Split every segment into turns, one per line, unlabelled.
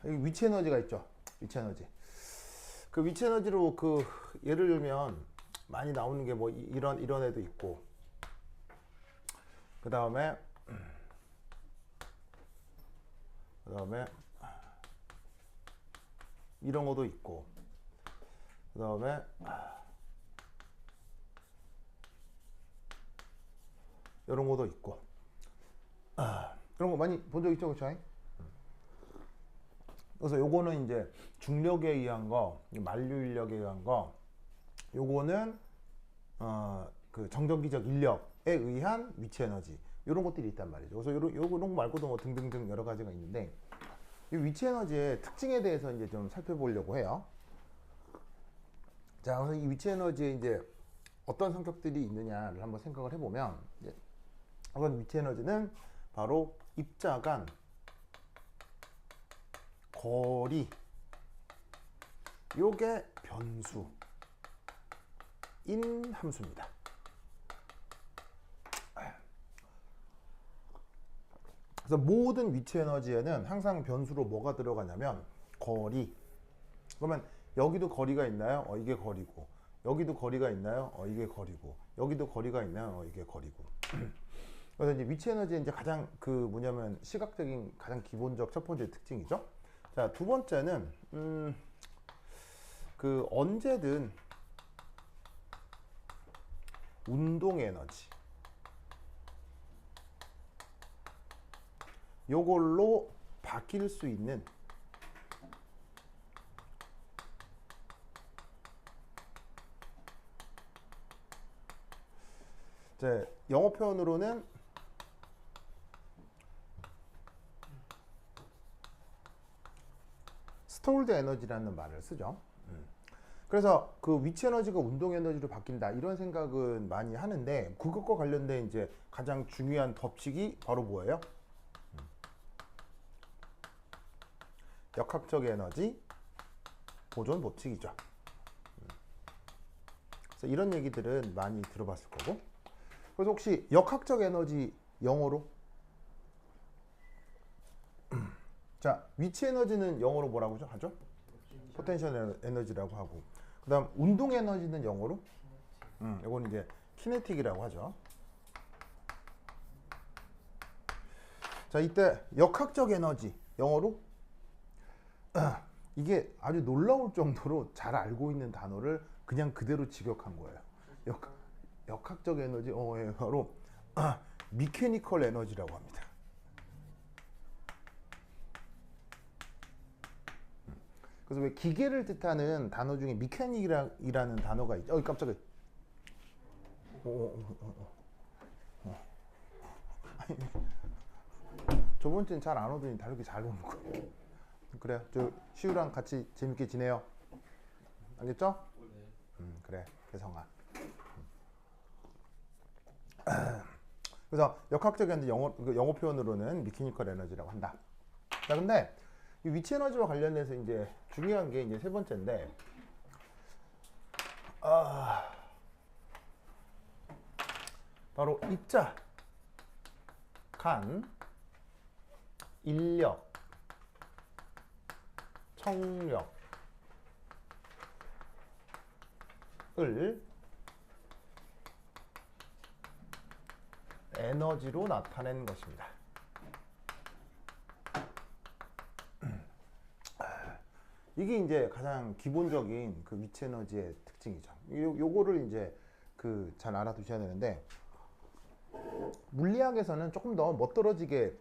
여기 위치 에너지가 있죠. 위치 에너지. 그 위치 에너지로 그 예를 들면 많이 나오는 게 뭐 이런 애도 있고, 그 다음에 이런 것도 있고, 그 다음에 이런 것도 있고, 그런 거 많이 본 적 있죠, 그쵸? 그래서 요거는 이제 중력에 의한 거, 만류인력에 의한 거, 요거는 그 정전기적 인력에 의한 위치 에너지, 이런 것들이 있단 말이죠. 그래서 요런 거 말고도 뭐 등등등 여러 가지가 있는데, 이 위치 에너지의 특징에 대해서 이제 좀 살펴보려고 해요. 자, 그래서 이 위치 에너지에 이제 어떤 성격들이 있느냐를 한번 생각을 해보면, 이건 위치 에너지는 바로 입자 간 거리, 요게 변수인 함수입니다. 그래서 모든 위치 에너지에는 항상 변수로 뭐가 들어가냐면 거리. 그러면 여기도 거리가 있나요? 이게 거리고. 여기도 거리가 있나요? 이게 거리고. 여기도 거리가 있나요? 이게 거리고. 그래서 이제 위치 에너지의 이제 가장 그 뭐냐면 시각적인 가장 기본적 첫 번째 특징이죠. 자, 두 번째는 그 언제든 운동 에너지 요걸로 바뀔 수 있는 이제 영어 표현으로는 스토어드 에너지라는 말을 쓰죠. 그래서 그 위치 에너지가 운동 에너지로 바뀐다 이런 생각은 많이 하는데, 그것과 관련된 이제 가장 중요한 법칙이 바로 뭐예요? 역학적 에너지 보존 법칙이죠. 그래서 이런 얘기들은 많이 들어봤을 거고. 그래서 혹시 역학적 에너지 영어로? 자, 위치 에너지는 영어로 뭐라고 하죠? 포텐셜 에너지라고 하고, 그 다음 운동 에너지는 영어로? 이건 이제 키네틱이라고 하죠. 자, 이때 역학적 에너지 영어로? 이게 아주 놀라울 정도로 잘 알고 있는 단어를 그냥 그대로 직역한 거예요. 역학적 에너지 영어로 미케니컬 에너지라고 합니다. 그래서 왜 기계를 뜻하는 단어 중에 미케닉이라는 단어가 있죠. 깜짝이야. 저번 주엔 잘 안 오더니 다르게 잘 오는 거예요. 그래요. 저 시우랑 같이 재밌게 지내요. 알겠죠? 그래. 개성아. 그래서 역학적 에너지 영어 표현으로는 미케니컬 에너지라고 한다. 자, 근데 이 위치 에너지와 관련해서 이제 중요한 게 이제 세 번째인데, 바로 입자 간 인력 청력을 에너지로 나타낸 것입니다. 이게 이제 가장 기본적인 그 위치 에너지의 특징이죠. 요거를 이제 그 잘 알아두셔야 되는데, 물리학에서는 조금 더 멋들어지게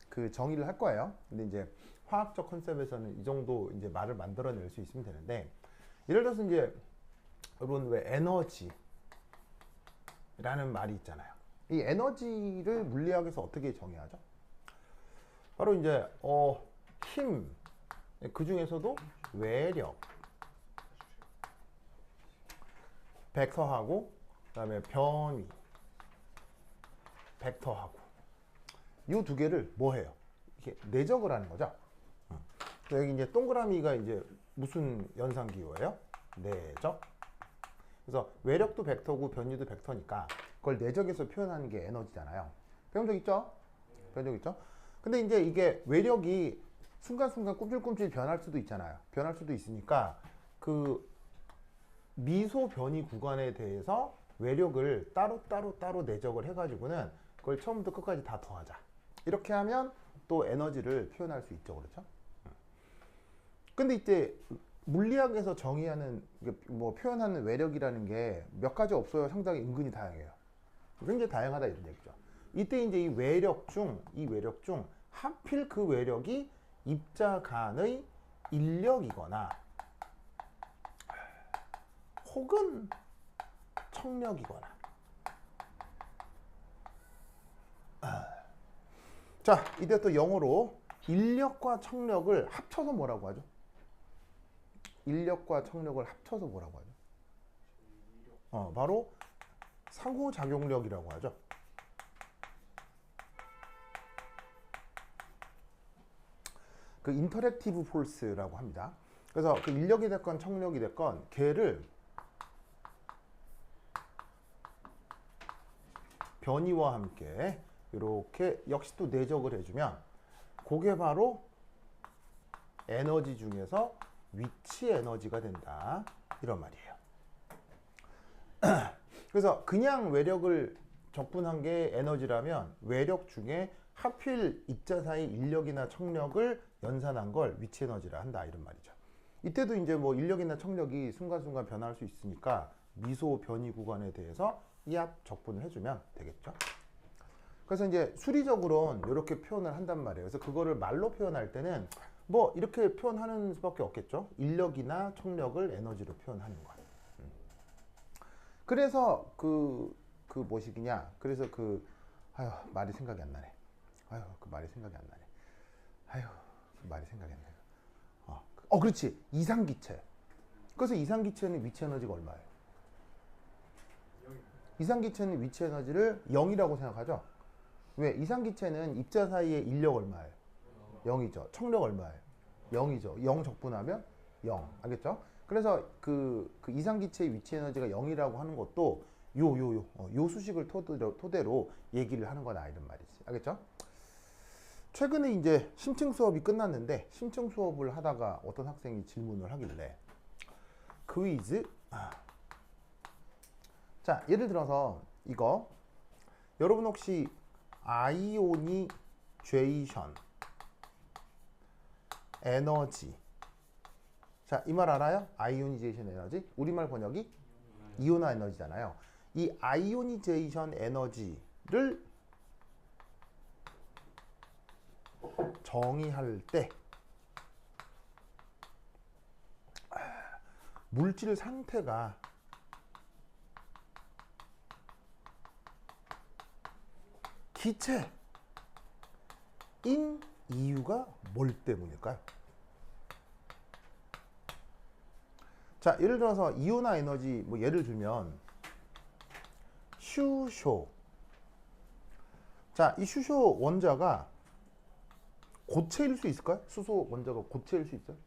그 정의를 할 거예요. 근데 이제 화학적 컨셉에서는 이 정도 이제 말을 만들어낼 수 있으면 되는데, 예를 들어서 이제 여러분 왜 에너지라는 말이 있잖아요. 이 에너지를 물리학에서 어떻게 정의하죠? 바로 이제 힘, 그 중에서도 외력, 벡터하고 그다음에 변위, 벡터하고 이 두 개를 뭐 해요? 이렇게 내적을 하는 거죠. 여기 이제 동그라미가 이제 무슨 연산 기호예요? 내적. 그래서 외력도 벡터고 변위도 벡터니까 그걸 내적에서 표현하는 게 에너지잖아요. 배운 적 있죠? 배운 적 있죠? 근데 이제 이게 외력이 순간순간 꿈찔꿈찔 변할 수도 있잖아요. 변할 수도 있으니까 그 미소 변이 구간에 대해서 외력을 따로 내적을 해가지고는 그걸 처음부터 끝까지 다 더하자. 이렇게 하면 또 에너지를 표현할 수 있죠. 그렇죠? 근데 이제 물리학에서 정의하는 뭐 표현하는 외력이라는 게 몇 가지 없어요. 상당히 은근히 다양해요. 굉장히 다양하다 이런 얘기죠. 이때 이제 이 외력 중 하필 그 외력이 입자 간의 인력이거나 혹은 청력이거나. 자, 이때 또 영어로 인력과 청력을 합쳐서 뭐라고 하죠? 인력과 청력을 합쳐서 뭐라고 하죠? 바로 상호작용력이라고 하죠. 그 인터랙티브 폴스라고 합니다. 그래서 그 인력이 됐건 청력이 됐건 걔를 변이와 함께 이렇게 역시 또 내적을 해주면 그게 바로 에너지 중에서 위치 에너지가 된다 이런 말이에요. 그래서 그냥 외력을 적분한 게 에너지라면 외력 중에 하필 입자 사이 인력이나 청력을 연산한 걸 위치 에너지라 한다 이런 말이죠. 이때도 이제 뭐 인력이나 청력이 순간순간 변할 수 있으니까 미소 변이 구간에 대해서 이합 적분을 해주면 되겠죠. 그래서 이제 수리적으로는 이렇게 표현을 한단 말이에요. 그래서 그거를 말로 표현할 때는 뭐 이렇게 표현하는 수밖에 없겠죠. 인력이나 청력을 에너지로 표현하는 것. 그래서 그 뭐시기냐. 그래서 말이 생각이 안 나네. 그 말이 생각이 안 나네. 그 말이 생각이 안 나네. 그렇지. 이상기체. 그래서 이상기체는 위치 에너지가 얼마예요? 이상기체는 위치 에너지를 0이라고 생각하죠. 왜? 이상기체는 입자 사이의 인력 얼마예요? 0이죠. 청력 얼마예요? 0이죠. 0 적분하면 0. 알겠죠? 그래서 그 이상기체의 위치 에너지가 0이라고 하는 것도 요 수식을 토대로 얘기를 하는 거다 이런 말이지. 알겠죠? 최근에 이제 심층 수업이 끝났는데 심층 수업을 하다가 어떤 학생이 질문을 하길래 퀴즈. 자, 예를 들어서 이거 여러분 혹시 아이오니제이션 에너지. 자, 이 말 알아요? 아이오니제이션 에너지. 우리말 번역이 이온화 에너지잖아요. 이 아이오니제이션 에너지를 정의할 때 물질 상태가 기체인 이유가 뭘 때문일까요? 자, 예를 들어서 이온화 에너지 뭐 예를 들면 슈쇼. 자, 이 슈쇼 원자가 고체일 수 있을까요? 수소 원자가 고체일 수 있어요?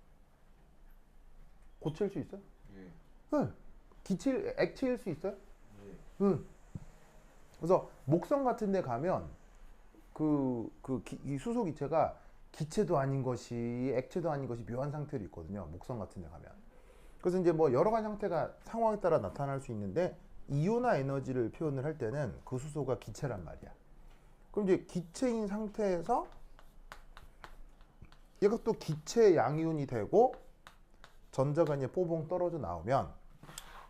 고체일 수 있어요?
예.
응. 액체일 수 있어요?
예.
응. 그래서 목성 같은 데 가면 이 수소 기체가 기체도 아닌 것이 액체도 아닌 것이 묘한 상태로 있거든요. 목성 같은 데 가면. 그래서 이제 뭐 여러 가지 형태가 상황에 따라 나타날 수 있는데 이온화 에너지를 표현을 할 때는 그 수소가 기체란 말이야. 그럼 이제 기체인 상태에서 얘가 또 기체 양이온이 되고 전자가 이제 뽀봉 떨어져 나오면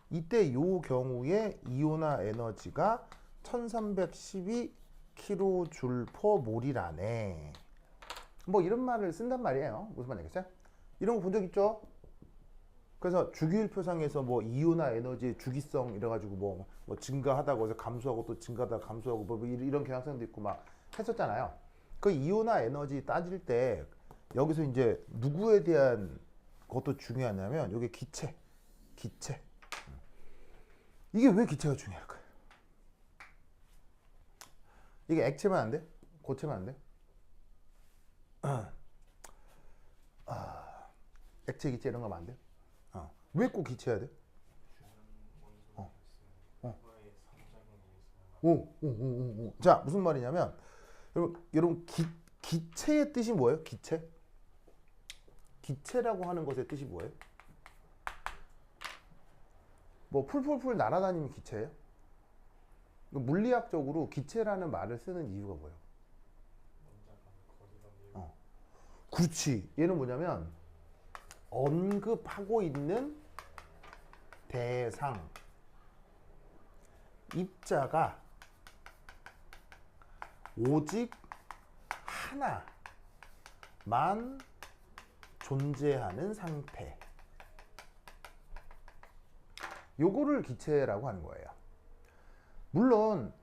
이때 요 경우에 이온화 에너지가 1312 kJ/몰이라네. 뭐 이런 말을 쓴단 말이에요. 무슨 말이겠어요? 이런 거 본 적 있죠? 그래서 주기율표상에서 뭐 이온화 에너지의 주기성 이래가지고 뭐 증가하다고 해서 감소하고 또 증가하다 감소하고 뭐 이런 경향성도 있고 막 했었잖아요. 그 이온화 에너지 따질 때 여기서 이제 누구에 대한 것도 중요하냐면 이게 기체. 이게 왜 기체가 중요할까요? 이게 액체만 안 돼? 고체만 안 돼? 액체, 기체 이런 거 하면 안 돼? 왜 꼭 기체해야 돼? 자, 무슨 말이냐면 여러분 기체의 뜻이 뭐예요? 기체? 기체라고 하는 것의 뜻이 뭐예요? 뭐 풀풀풀 날아다니면 기체예요? 물리학적으로 기체라는 말을 쓰는 이유가 뭐예요? 그렇지. 얘는 뭐냐면 언급하고 있는 대상, 입자가 오직 하나만 존재하는 상태. 요거를 기체라고 하는 거예요. 물론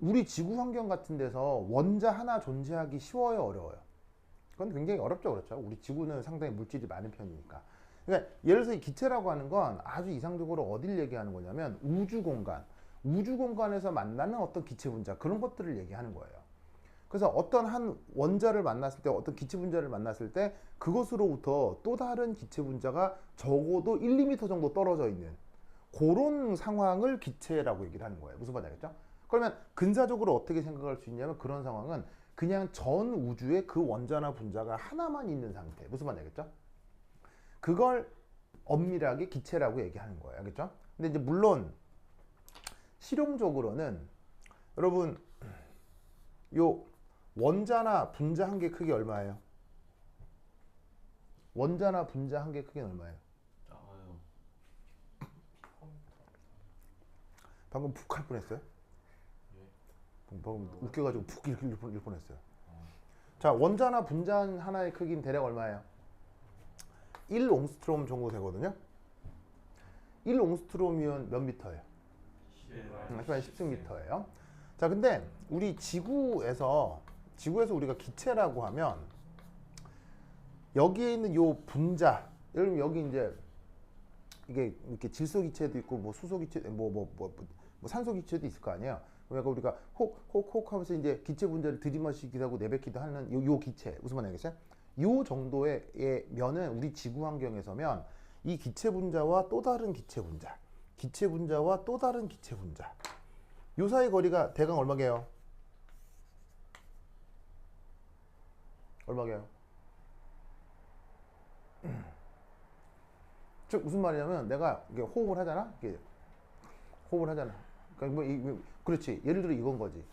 우리 지구 환경 같은 데서 원자 하나 존재하기 쉬워요, 어려워요? 그건 굉장히 어렵죠, 그렇죠? 우리 지구는 상당히 물질이 많은 편이니까. 그러니까 예를 들어서 이 기체라고 하는 건 아주 이상적으로 어딜 얘기하는 거냐면 우주 공간에서 만나는 어떤 기체 분자, 그런 것들을 얘기하는 거예요. 그래서 어떤 한 원자를 만났을 때, 어떤 기체 분자를 만났을 때 그것으로부터 또 다른 기체 분자가 적어도 1, 2m 정도 떨어져 있는 그런 상황을 기체라고 얘기를 하는 거예요. 무슨 말인지 알겠죠? 그러면 근사적으로 어떻게 생각할 수 있냐면 그런 상황은 그냥 전 우주에 그 원자나 분자가 하나만 있는 상태. 무슨 말인지 알겠죠? 그걸 엄밀하게 기체라고 얘기하는 거예요. 알겠죠? 근데 이제 물론 실용적으로는 여러분 요 원자나 분자 한 개 크기 얼마예요? 원자나 분자 한 개 크기는 얼마예요?
작아요.
방금 푹 할 뻔했어요? 방금 웃겨가지고 푹 이렇게 일 뻔했어요. 자, 원자나 분자 하나의 크기는 대략 얼마예요? 1옹스트롬 정도 되거든요. 1옹스트롬이면 몇 미터예요? 10승미터예요. 자, 근데 우리 지구에서 우리가 기체라고 하면 여기에 있는 요 분자, 예를 들면 여기 이제 이게 이렇게 질소 기체도 있고 뭐 수소 기체, 뭐 산소 기체도 있을 거 아니에요. 그러니까 우리가 혹 하면서 이제 기체 분자를 들이마시기도 하고 내뱉기도 하는 요 기체, 무슨 말인지 알겠어요? 요 정도의 면은 우리 지구 환경에서면 이 기체 분자와 또 다른 기체 분자와 또 다른 기체 분자, 요 사이 거리가 대강 얼마게요? 얼마게요? 즉 무슨 말이냐면 내가 이게 호흡을 하잖아. 이게 호흡을 하잖아. 그러니까 그렇지. 예를 들어 이건 거지.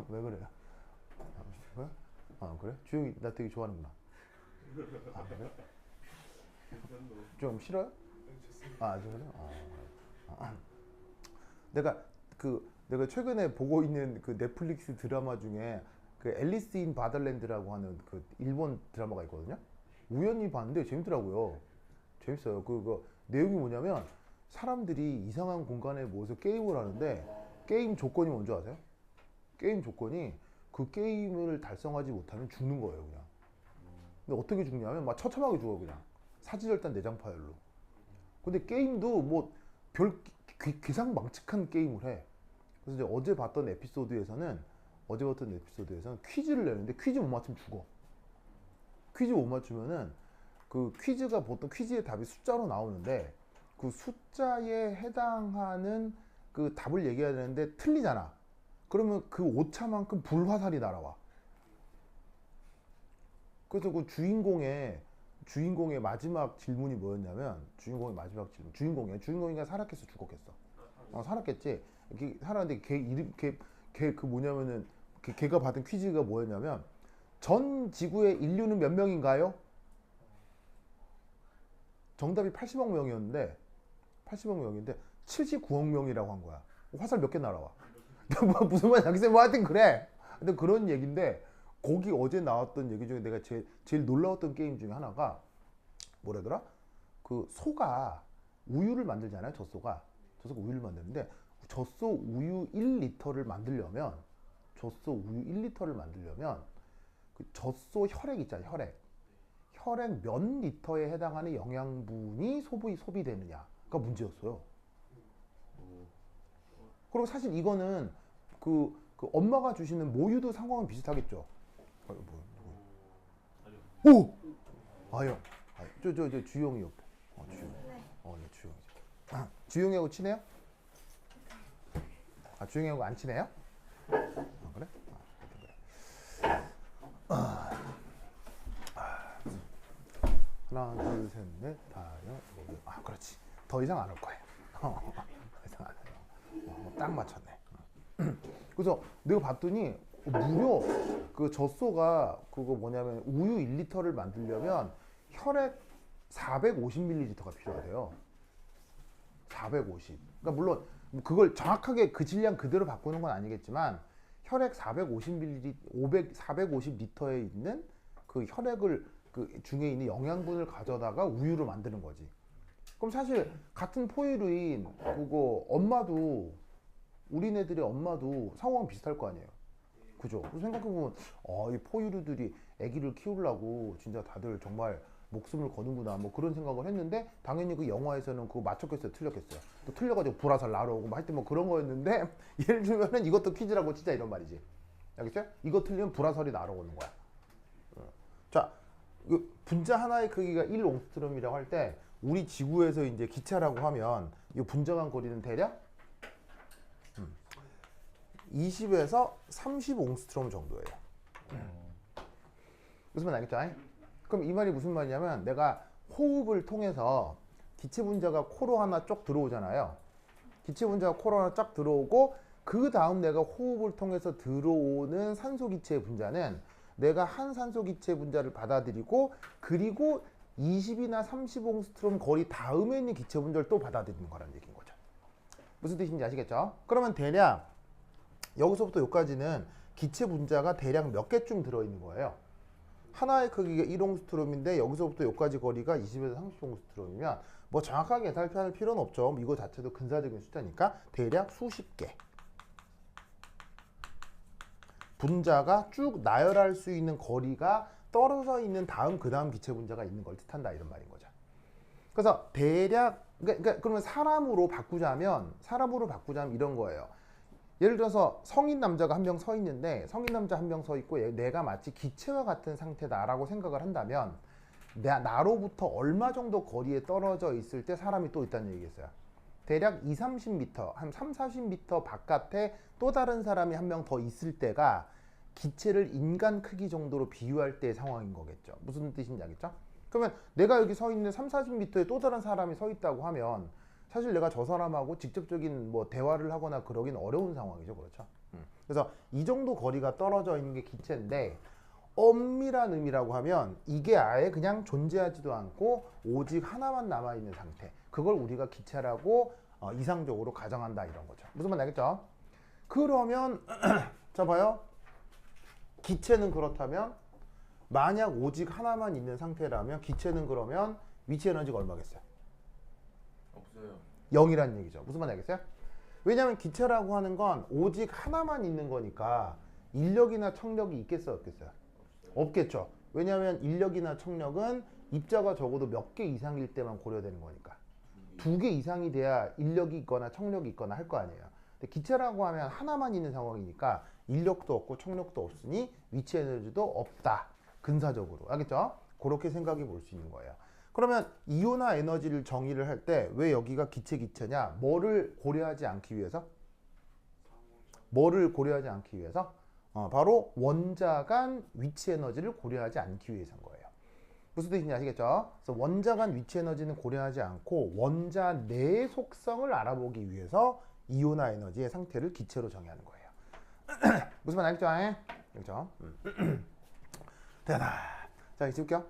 왜 그래요? 왜? 아 그래? 주영이 나 되게 좋아하는구나. 아 그래? 좀 싫어요? 아 그래? 내가 최근에 보고 있는 그 넷플릭스 드라마 중에 그 앨리스 인 바더랜드라고 하는 그 일본 드라마가 있거든요. 우연히 봤는데 재밌더라고요. 재밌어요. 그 내용이 뭐냐면 사람들이 이상한 공간에 모여서 게임을 하는데 게임 조건이 뭔지 아세요? 게임 조건이 그 게임을 달성하지 못하면 죽는 거예요, 그냥. 근데 어떻게 죽냐면 막 처참하게 죽어, 그냥. 사지절단 내장 파열로. 근데 게임도 뭐 별 괴상망측한 게임을 해. 그래서 이제 어제 봤던 에피소드에서는 퀴즈를 내는데 퀴즈 못 맞추면 죽어. 퀴즈 못 맞추면은 그 퀴즈가 보통 퀴즈의 답이 숫자로 나오는데 그 숫자에 해당하는 그 답을 얘기해야 되는데 틀리잖아. 그러면 그 오차만큼 불화살이 날아와. 그래서 그 주인공의 마지막 질문이 뭐였냐면 주인공이가 살았겠어 죽었겠어? 살았겠지. 살았는데 걔 그 뭐냐면은 걔가 받은 퀴즈가 뭐였냐면 전 지구의 인류는 몇 명인가요? 정답이 80억 명이었는데 79억 명이라고 한 거야. 화살 몇 개 날아와. 무슨 말이야? 글쎄 뭐 하여튼 그래. 근데 그런 얘기인데 거기 어제 나왔던 얘기 중에 내가 제일 놀라웠던 게임 중에 하나가 뭐라더라? 그 소가 우유를 만들잖아요. 젖소가 우유를 만드는데 젖소 우유 1리터를 만들려면 그 젖소 혈액 있잖아요. 혈액 몇 리터에 해당하는 영양분이 소비되느냐가 문제였어요. 그리고 사실 이거는 그 엄마가 주시는 모유도 상황은 비슷하겠죠. 오! 아형. 저 주영이 옆에. 주영. 네, 주영이. 주영이하고 친해요? 주영이하고 안 친해요? 그래? 그래. 하나, 둘, 셋, 넷, 다섯, 여섯. 아, 그렇지. 더 이상 안 올 거예요. 더 이상 안 해요. 딱 맞췄네. 그래서 내가 봤더니 무려 그 젖소가 그거 뭐냐면 우유 1리터를 만들려면 혈액 450ml가 필요하대요. 450. 그러니까 물론 그걸 정확하게 그 질량 그대로 바꾸는 건 아니겠지만 혈액 450ml, 450리터에 있는 그 혈액을 그 중에 있는 영양분을 가져다가 우유를 만드는 거지. 그럼 사실 같은 포유류인 그거 엄마도 우리네들의 엄마도 상황 비슷할 거 아니에요. 그죠? 생각해보면 이 포유류들이 아기를 키우려고 진짜 다들 정말 목숨을 거는구나 뭐 그런 생각을 했는데 당연히 그 영화에서는 그거 맞췄겠어요? 틀렸겠어요? 또 틀려가지고 불화살 날아오고 뭐 하여튼 뭐 그런 거였는데 예를 들면은 이것도 퀴즈라고 진짜 이런 말이지. 알겠죠? 이거 틀리면 불화살이 날아오는 거야. 자, 분자 하나의 크기가 1옹스트럼이라고 할 때 우리 지구에서 이제 기차라고 하면 이 분자간 거리는 대략 20에서 30옹스트럼 정도예요. 무슨 말 알겠죠? 그럼 이 말이 무슨 말이냐면 내가 호흡을 통해서 기체 분자가 코로 하나 쭉 들어오잖아요. 기체 분자가 코로 하나 쫙 들어오고 그 다음 내가 호흡을 통해서 들어오는 산소 기체 분자는 내가 한 산소 기체 분자를 받아들이고 그리고 20이나 30옹스트럼 거리 다음에 있는 기체 분자를 또 받아들이는 거라는 얘기인 거죠. 무슨 뜻인지 아시겠죠? 그러면 대략 여기서부터 여기까지는 기체 분자가 대략 몇 개쯤 들어있는 거예요. 하나의 크기가 1옹스트럼인데 여기서부터 여기까지 거리가 20에서 30옹스트럼이면 뭐 정확하게 계산할 필요는 없죠. 이거 자체도 근사적인 숫자니까 대략 수십 개 분자가 쭉 나열할 수 있는 거리가 떨어져 있는 다음 그 다음 기체 분자가 있는 걸 뜻한다 이런 말인 거죠. 그래서 대략 그러면 사람으로 바꾸자면 이런 거예요. 예를 들어서 성인 남자가 한 명 서 있는데 성인 남자 한 명 서 있고 내가 마치 기체와 같은 상태다라고 생각을 한다면 나로부터 얼마 정도 거리에 떨어져 있을 때 사람이 또 있다는 얘기겠어요. 대략 2, 30m, 한 3, 40m 바깥에 또 다른 사람이 한 명 더 있을 때가 기체를 인간 크기 정도로 비유할 때의 상황인 거겠죠. 무슨 뜻인지 알겠죠? 그러면 내가 여기 서 있는 3, 40m에 또 다른 사람이 서 있다고 하면 사실 내가 저 사람하고 직접적인 뭐 대화를 하거나 그러긴 어려운 상황이죠. 그렇죠? 그래서 이 정도 거리가 떨어져 있는 게 기체인데 엄밀한 의미라고 하면 이게 아예 그냥 존재하지도 않고 오직 하나만 남아있는 상태. 그걸 우리가 기체라고 이상적으로 가정한다 이런 거죠. 무슨 말 알겠죠? 그러면 자 봐요. 기체는 그렇다면 만약 오직 하나만 있는 상태라면 기체는 그러면 위치 에너지가 얼마겠어요?
없어요.
0이라는 얘기죠. 무슨 말 알겠어요? 왜냐하면 기체라고 하는 건 오직 하나만 있는 거니까 인력이나 청력이 있겠어요? 없겠어요? 없겠죠. 왜냐하면 인력이나 청력은 입자가 적어도 몇 개 이상일 때만 고려되는 거니까 2개 이상이 돼야 인력이 있거나 청력이 있거나 할 거 아니에요. 근데 기체라고 하면 하나만 있는 상황이니까 인력도 없고 청력도 없으니 위치 에너지도 없다. 근사적으로. 알겠죠? 그렇게 생각해 볼 수 있는 거예요. 그러면 이온화 에너지를 정의를 할 때 왜 여기가 기체냐? 뭐를 고려하지 않기 위해서? 바로 원자 간 위치 에너지를 고려하지 않기 위해서인 거예요. 무슨 뜻인지 아시겠죠? 그래서 원자 간 위치 에너지는 고려하지 않고 원자 내의 속성을 알아보기 위해서 이온화 에너지의 상태를 기체로 정의하는 거예요. 무슨 말 알겠죠? 그렇죠? 대단하. 자, 이제 지울게요.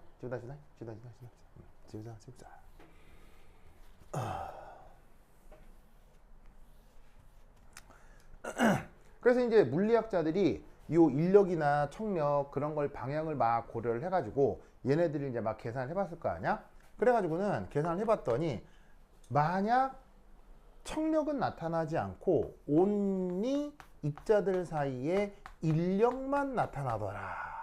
지우자. 그래서 이제 물리학자들이 이 인력이나 청력 그런 걸 방향을 막 고려를 해가지고 얘네들이 이제 막 계산을 해봤을 거 아니야? 그래가지고는 계산을 해봤더니 만약 청력은 나타나지 않고 온리 입자들 사이에 인력만 나타나더라.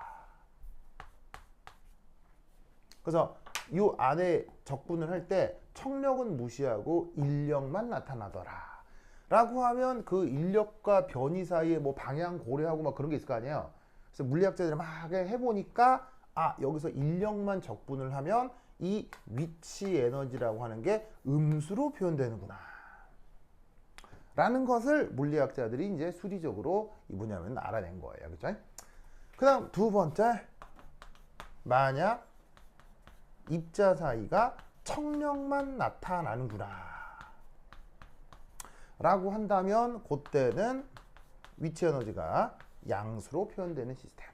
그래서 이 안에 적분을 할 때 청력은 무시하고 인력만 나타나더라. 라고 하면 그 인력과 변이 사이에 뭐 방향 고려하고 막 그런 게 있을 거 아니에요. 그래서 물리학자들이 막 해보니까 여기서 인력만 적분을 하면 이 위치 에너지라고 하는 게 음수로 표현되는구나. 라는 것을 물리학자들이 이제 수리적으로 이 뭐냐면 알아낸 거예요. 그죠? 그 다음 두 번째, 만약 입자 사이가 청력만 나타나는구나 라고 한다면 그때는 위치 에너지가 양수로 표현되는 시스템.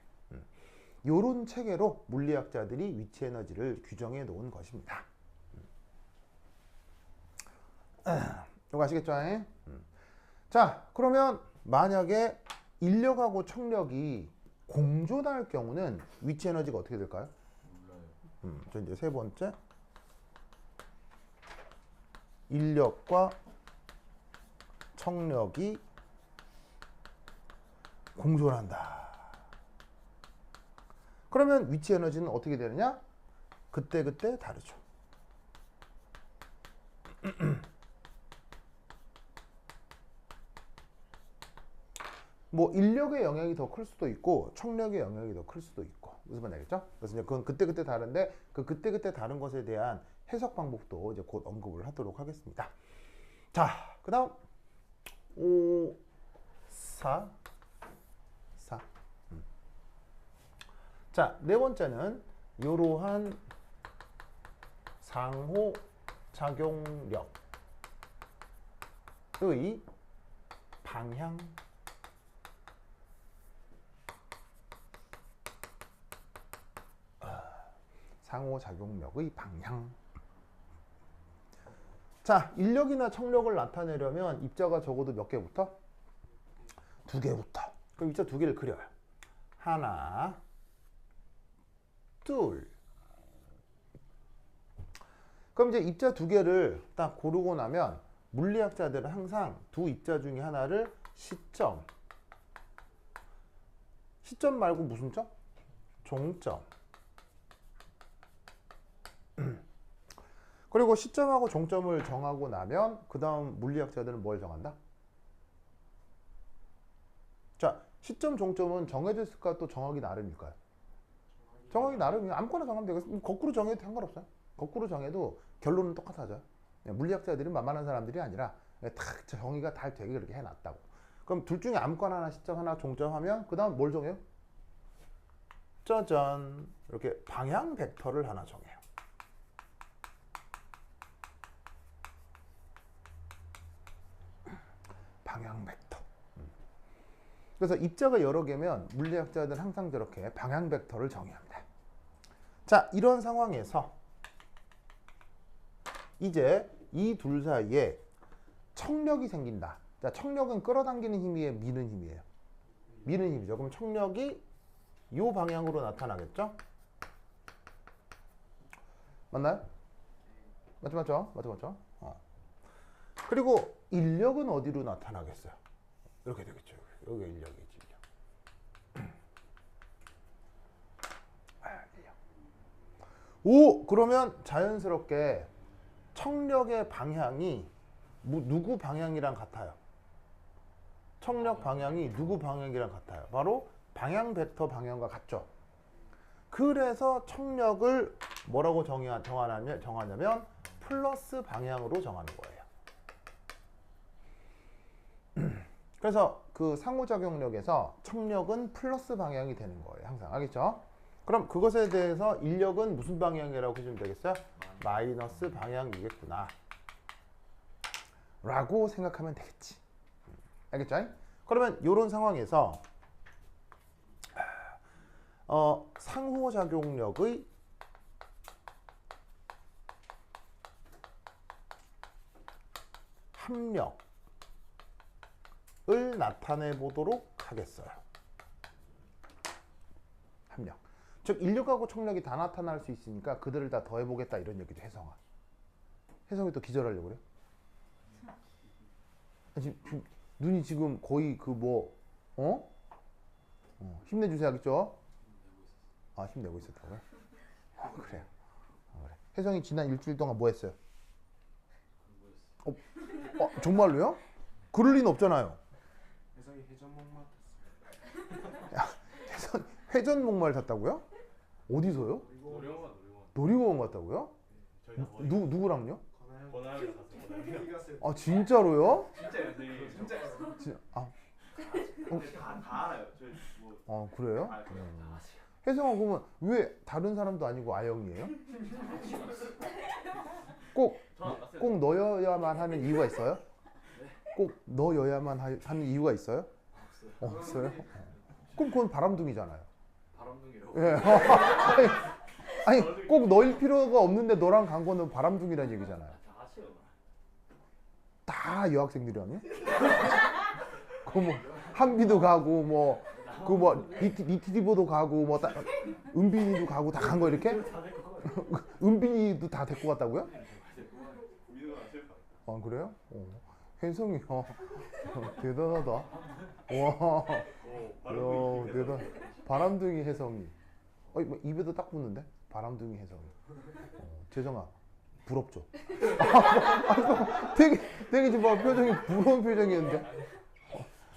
요런 체계로 물리학자들이 위치 에너지를 규정해 놓은 것입니다. 이거 아시겠죠? 자, 그러면 만약에 인력하고 청력이 공존할 경우는 위치 에너지가 어떻게 될까요?
몰라요.
저 이제 세 번째. 인력과 청력이 공존한다. 그러면 위치 에너지는 어떻게 되느냐? 그때그때 다르죠. 뭐 인력의 영향이 더 클 수도 있고 청력의 영향이 더 클 수도 있고 무슨 말인지 알겠죠? 그래서 이제 그건 그때그때 다른데 그 그때그때 다른 것에 대한 해석 방법도 이제 곧 언급을 하도록 하겠습니다. 자, 그다음 5, 4. 자, 네 번째는 이러한 상호 작용력의 방향 상호작용력의 방향. 자, 인력이나 청력을 나타내려면 입자가 적어도 몇 개부터? 두 개부터. 그럼 입자 두 개를 그려요. 하나, 둘. 그럼 이제 입자 두 개를 딱 고르고 나면 물리학자들은 항상 두 입자 중에 하나를 시점 말고 무슨 점? 종점. 그리고 시점하고 종점을 정하고 나면 그 다음 물리학자들은 뭘 정한다? 자, 시점, 종점은 정해져 있을까 또 정하기 나름일까요? 정하기 나름이에요. 아무거나 정하면 되고 거꾸로 정해도 상관없어요. 거꾸로 정해도 결론은 똑같아져요. 물리학자들이 만만한 사람들이 아니라 딱 정의가 다 되게 그렇게 해놨다고. 그럼 둘 중에 아무거나 하나 시점 하나 종점 하면 그 다음 뭘 정해요? 짜잔, 이렇게 방향 벡터를 하나 정해요. 방향 벡터. 그래서 입자가 여러 개면 물리학자들은 항상 저렇게 방향 벡터를 정의합니다. 자, 이런 상황에서 이제 이 둘 사이에 청력이 생긴다. 자, 청력은 끌어당기는 힘이에요, 미는 힘이에요? 미는 힘이죠. 그럼 청력이 이 방향으로 나타나겠죠? 맞나요? 맞죠? 그리고 인력은 어디로 나타나겠어요? 이렇게 되겠죠. 여기가 인력이지. 인력. 오, 그러면 자연스럽게 청력의 방향이 누구 방향이랑 같아요? 청력 방향이 누구 방향이랑 같아요? 바로 방향 벡터 방향과 같죠. 그래서 청력을 뭐라고 정하냐면 플러스 방향으로 정하는 거예요. 그래서 그 상호작용력에서 청력은 플러스 방향이 되는 거예요. 항상. 알겠죠? 그럼 그것에 대해서 인력은 무슨 방향이라고 해주면 되겠어요? 마이너스 방향이겠구나 라고 생각하면 되겠지. 알겠죠? 그러면 이런 상황에서 상호작용력의 합력을 나타내 보도록 하겠어요. 합력. 즉 인력하고 청력이 다 나타날 수 있으니까 그들을 다 더해보겠다 이런 얘기죠. 혜성아. 혜성이 또 기절하려고 그래? 지금 눈이 지금 거의 힘내주세요. 알겠죠? 아, 힘내고 있었다고요? 그래요. 그래. 혜성이 지난 일주일 동안 뭐 했어요? 정말로요? 그럴 리는 없잖아요.
혜성이 회전목마 탔어요.
회전 목마를 탔다고요? 어디서요?
놀이공원.
놀이공원 갔다고요?
저희가
누구랑요?
권하영이랑 갔어요.
아, 진짜로요?
진짜요? 진짜요?
진짜,
다 알아요. 저희 뭐
그래요?
다 알아요.
혜성아 그러면 왜 다른 사람도 아니고 아영이에요? 꼭 너여야만 하는 이유가 있어요? 꼭 너여야만 하는 이유가 있어요? 없어요? 그럼 그건 바람둥이잖아요.
바람둥이라고.
예. 아니 꼭 너일 필요가 없는데 너랑 간 거는 바람둥이라는 얘기잖아요.
다 하세요.
다 여학생들이라며? 그뭐 한비도 가고 뭐 그 뭐 니티리버도 가고 뭐 은빈이도 가고 다 간 거 이렇게? 은빈이도 다 데리고 갔다고요? 아 그래요? 혜성이 대단하다. 와, 야, 대단. 바람둥이 혜성이. 뭐 입에도 딱 붙는데? 바람둥이 혜성이. 재정아, 부럽죠? 되게 지금 막 표정이 부러운 표정이었는데.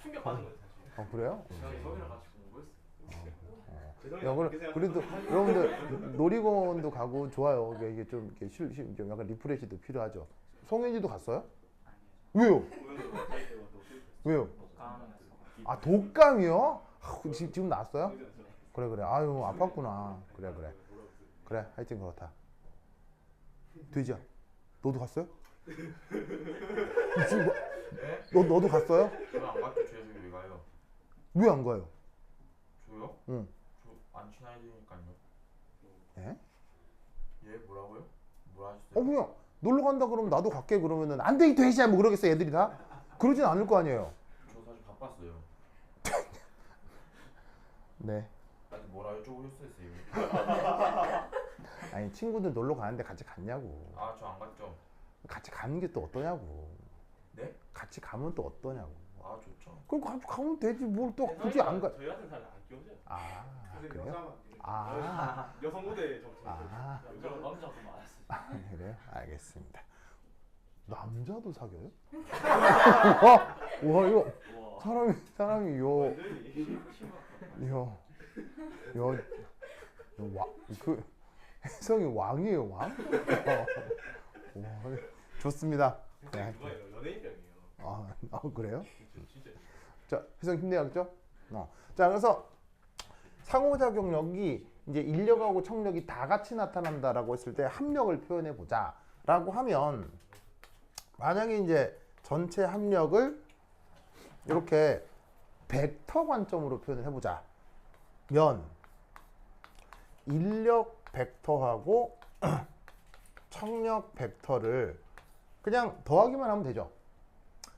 충격받은 거예요 사실.
그래요?
형이랑 같이 공부했어요.
야, 그래도 여러분들 놀이공원도 가고 좋아요. 이게 좀 이렇게 좀 약간 리프레시도 필요하죠. 송현이도 갔어요? 왜요? 왜요? 아 독감이요? 지금 났어요? 그래 아유 아팠구나. 그래 하여튼 그렇다. 돼지야 너도 갔어요? 너도 갔어요?
저는 안 갔죠. 저희 왜 가요?
왜 안 가요?
저요?
응.
저 안 친해야 되니까요.
예?
예 뭐라고요? 뭐라 하셨어요?
그냥 놀러 간다 그러면 나도 갈게 그러면은 안 돼 이 돼지야 뭐 그러겠어 애들이 다? 그러진 않을 거 아니에요.
저 사실 바빴어요.
네.
나한테 뭐라 여쭤보셨어요?
아니 친구들 놀러 가는데 같이 갔냐고.
아 저 안 갔죠.
같이 가는 게 또 어떠냐고.
네?
같이 가면 또 어떠냐고.
아 좋죠.
그럼 같이 가면 되지 뭘 또 굳이 안 가.
저희 같은 사람 안 끼워져요.
아 그래요?
여자만.
아,
여성 무대 정치.
아.
요즘 남자도 많았어요.
그래요? 알겠습니다. 남자도 사겨요? 와 이거
와.
사람이 요
완전히 심한.
그 혜성이 왕이에요 왕? 와, 좋습니다. 네.
그거예요. 연예인병이에요.
그래요?
진짜.
자 혜성 힘내야겠죠? 자 그래서 상호작용력이 이제 인력하고 청력이 다 같이 나타난다라고 했을 때 합력을 표현해 보자라고 하면 만약에 이제 전체 합력을 이렇게 벡터 관점으로 표현을 해보자면 인력 벡터하고 청력 벡터를 그냥 더하기만 하면 되죠.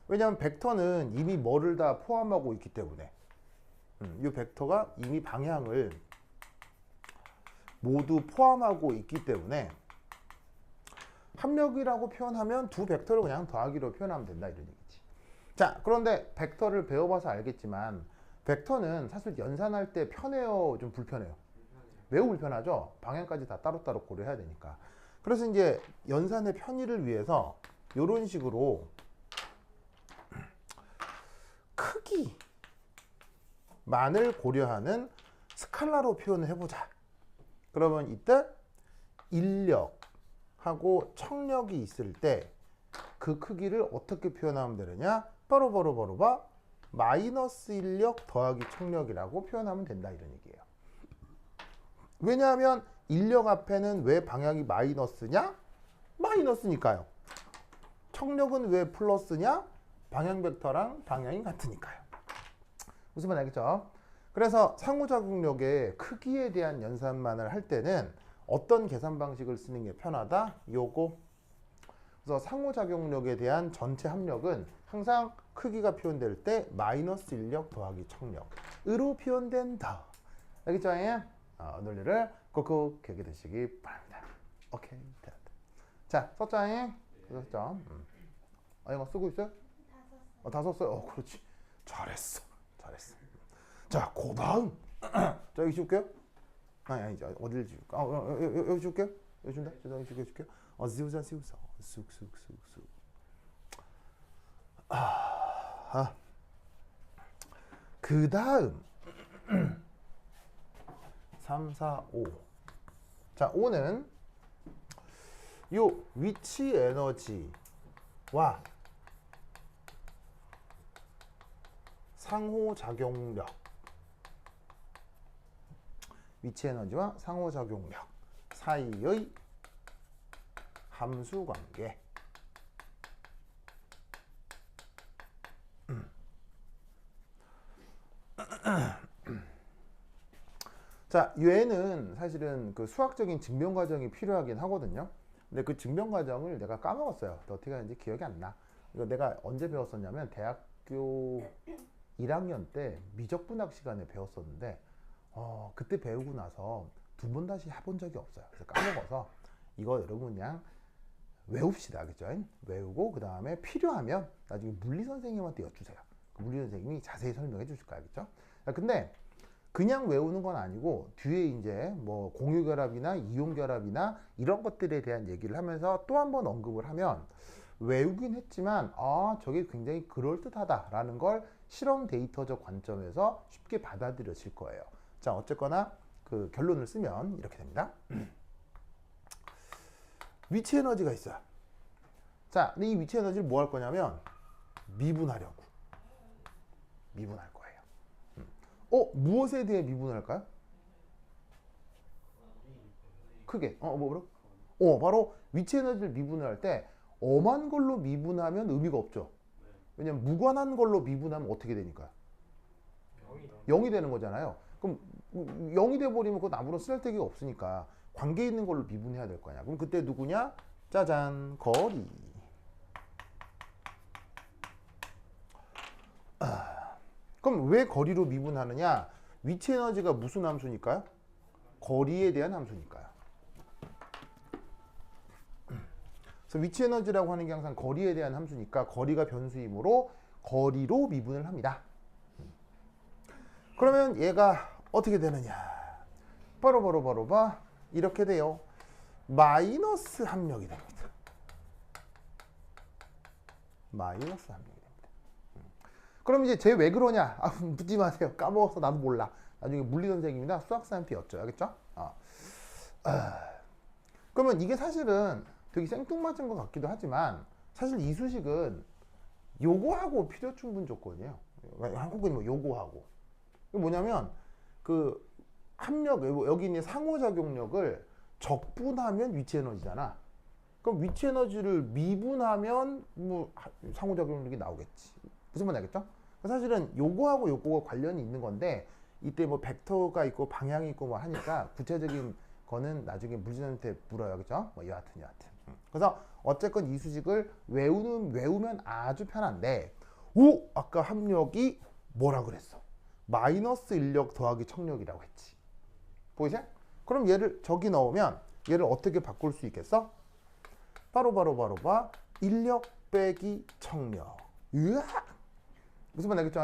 왜냐하면 벡터는 이미 뭐를 다 포함하고 있기 때문에 이 벡터가 이미 방향을 모두 포함하고 있기 때문에 합력이라고 표현하면 두 벡터를 그냥 더하기로 표현하면 된다 이런 얘기지. 자 그런데 벡터를 배워봐서 알겠지만 벡터는 사실 연산할 때 편해요 좀 불편해요? 매우 불편하죠. 방향까지 다 따로따로 고려해야 되니까. 그래서 이제 연산의 편의를 위해서 이런 식으로 크기만을 고려하는 스칼라로 표현을 해보자. 그러면 이때 인력하고 청력이 있을 때 그 크기를 어떻게 표현하면 되느냐? 바로 마이너스 인력 더하기 청력이라고 표현하면 된다 이런 얘기예요. 왜냐하면 인력 앞에는 왜 방향이 마이너스냐? 마이너스니까요. 청력은 왜 플러스냐? 방향 벡터랑 방향이 같으니까요. 무슨 말 알겠죠? 그래서 상호작용력의 크기에 대한 연산만을 할 때는 어떤 계산 방식을 쓰는 게 편하다? 요거. 그래서 상호작용력에 대한 전체 합력은 항상 크기가 표현될 때 마이너스 인력 더하기 청력으로 표현된다. 알겠죠? 논리를 꾹꾹 기억해 두시기 바랍니다. 오케이. 자, 썼죠? 썼죠? 이거 쓰고 있어요? 다 썼어요? 그렇지. 잘했어. 자, 그 다음. 자, 여기 줄게요. 아니, 어디를 줄까? 여기 줄게요. 여기 준다? 여기 줄게요. 지우자. 쑥. 그 다음. 3, 4, 5. 자, 5는 요 위치 에너지와 상호작용력 위치 에너지와 상호작용력 사이의 함수 관계. 자, 얘는 사실은 그 수학적인 증명 과정이 필요하긴 하거든요. 근데 그 증명 과정을 내가 까먹었어요. 어떻게 하는지 기억이 안 나. 이거 내가 언제 배웠었냐면 대학교 1학년 때 미적분학 시간에 배웠었는데 그때 배우고 나서 두 번 다시 해본 적이 없어요. 그래서 까먹어서 이거 여러분 그냥 외웁시다. 알겠죠? 외우고 그 다음에 필요하면 나중에 물리 선생님한테 여쭈세요. 물리 선생님이 자세히 설명해 주실 거예요. 알겠죠? 근데 그냥 외우는 건 아니고 뒤에 이제 뭐 공유결합이나 이온결합이나 이런 것들에 대한 얘기를 하면서 또 한 번 언급을 하면 외우긴 했지만 저게 굉장히 그럴듯하다라는 걸 실험 데이터적 관점에서 쉽게 받아들여질 거예요. 자, 어쨌거나 그 결론을 쓰면 이렇게 됩니다. 위치 에너지가 있어요. 자, 근데 이 위치 에너지를 뭐 할 거냐면 미분하려고. 미분할 거예요. 무엇에 대해 미분할까요? 크게. 뭐로? 바로 위치 에너지를 미분을 할 때 엄한 걸로 미분하면 의미가 없죠. 왜냐면 무관한 걸로 미분하면 어떻게 되니까요? 0이 되는 거잖아요. 그럼 0이 돼 버리면 그건 아무런 쓸데기가 없으니까 관계 있는 걸로 미분해야 될 거 아니야. 그럼 그때 누구냐? 짜잔, 거리. 그럼 왜 거리로 미분하느냐? 위치 에너지가 무슨 함수니까요? 거리에 대한 함수니까요. 그래서 위치 에너지라고 하는 게 항상 거리에 대한 함수니까 거리가 변수이므로 거리로 미분을 합니다. 그러면 얘가 어떻게 되느냐? 바로 봐. 이렇게 돼요. 마이너스 합력이 됩니다. 마이너스 합력이 됩니다. 그럼 이제 쟤 왜 그러냐? 묻지 마세요. 까먹어서 나도 몰라. 나중에 물리 선생님이나 수학 쌤한테 여쭤요. 알겠죠? 그러면 이게 사실은 되게 생뚱맞은 것 같기도 하지만 사실 이 수식은 요거하고 필요 충분 조건이에요. 한국은 뭐 요거하고. 이게 뭐냐면 그 합력, 여기 있는 상호작용력을 적분하면 위치 에너지잖아. 그럼 위치 에너지를 미분하면 뭐 상호작용력이 나오겠지. 무슨 말인지 알겠죠? 사실은 요거하고 요거가 관련이 있는 건데 이때 뭐 벡터가 있고 방향이 있고 뭐 하니까 구체적인 거는 나중에 물리선생님한테 물어요. 그죠? 뭐 여하튼. 그래서 어쨌건 이 수식을 외우면 아주 편한데 아까 합력이 뭐라 그랬어? 마이너스 인력 더하기 청력이라고 했지. 보이세요? 그럼 얘를 저기 넣으면 얘를 어떻게 바꿀 수 있겠어? 바로 봐. 인력 빼기 청력. 으악! 무슨 말 알겠죠?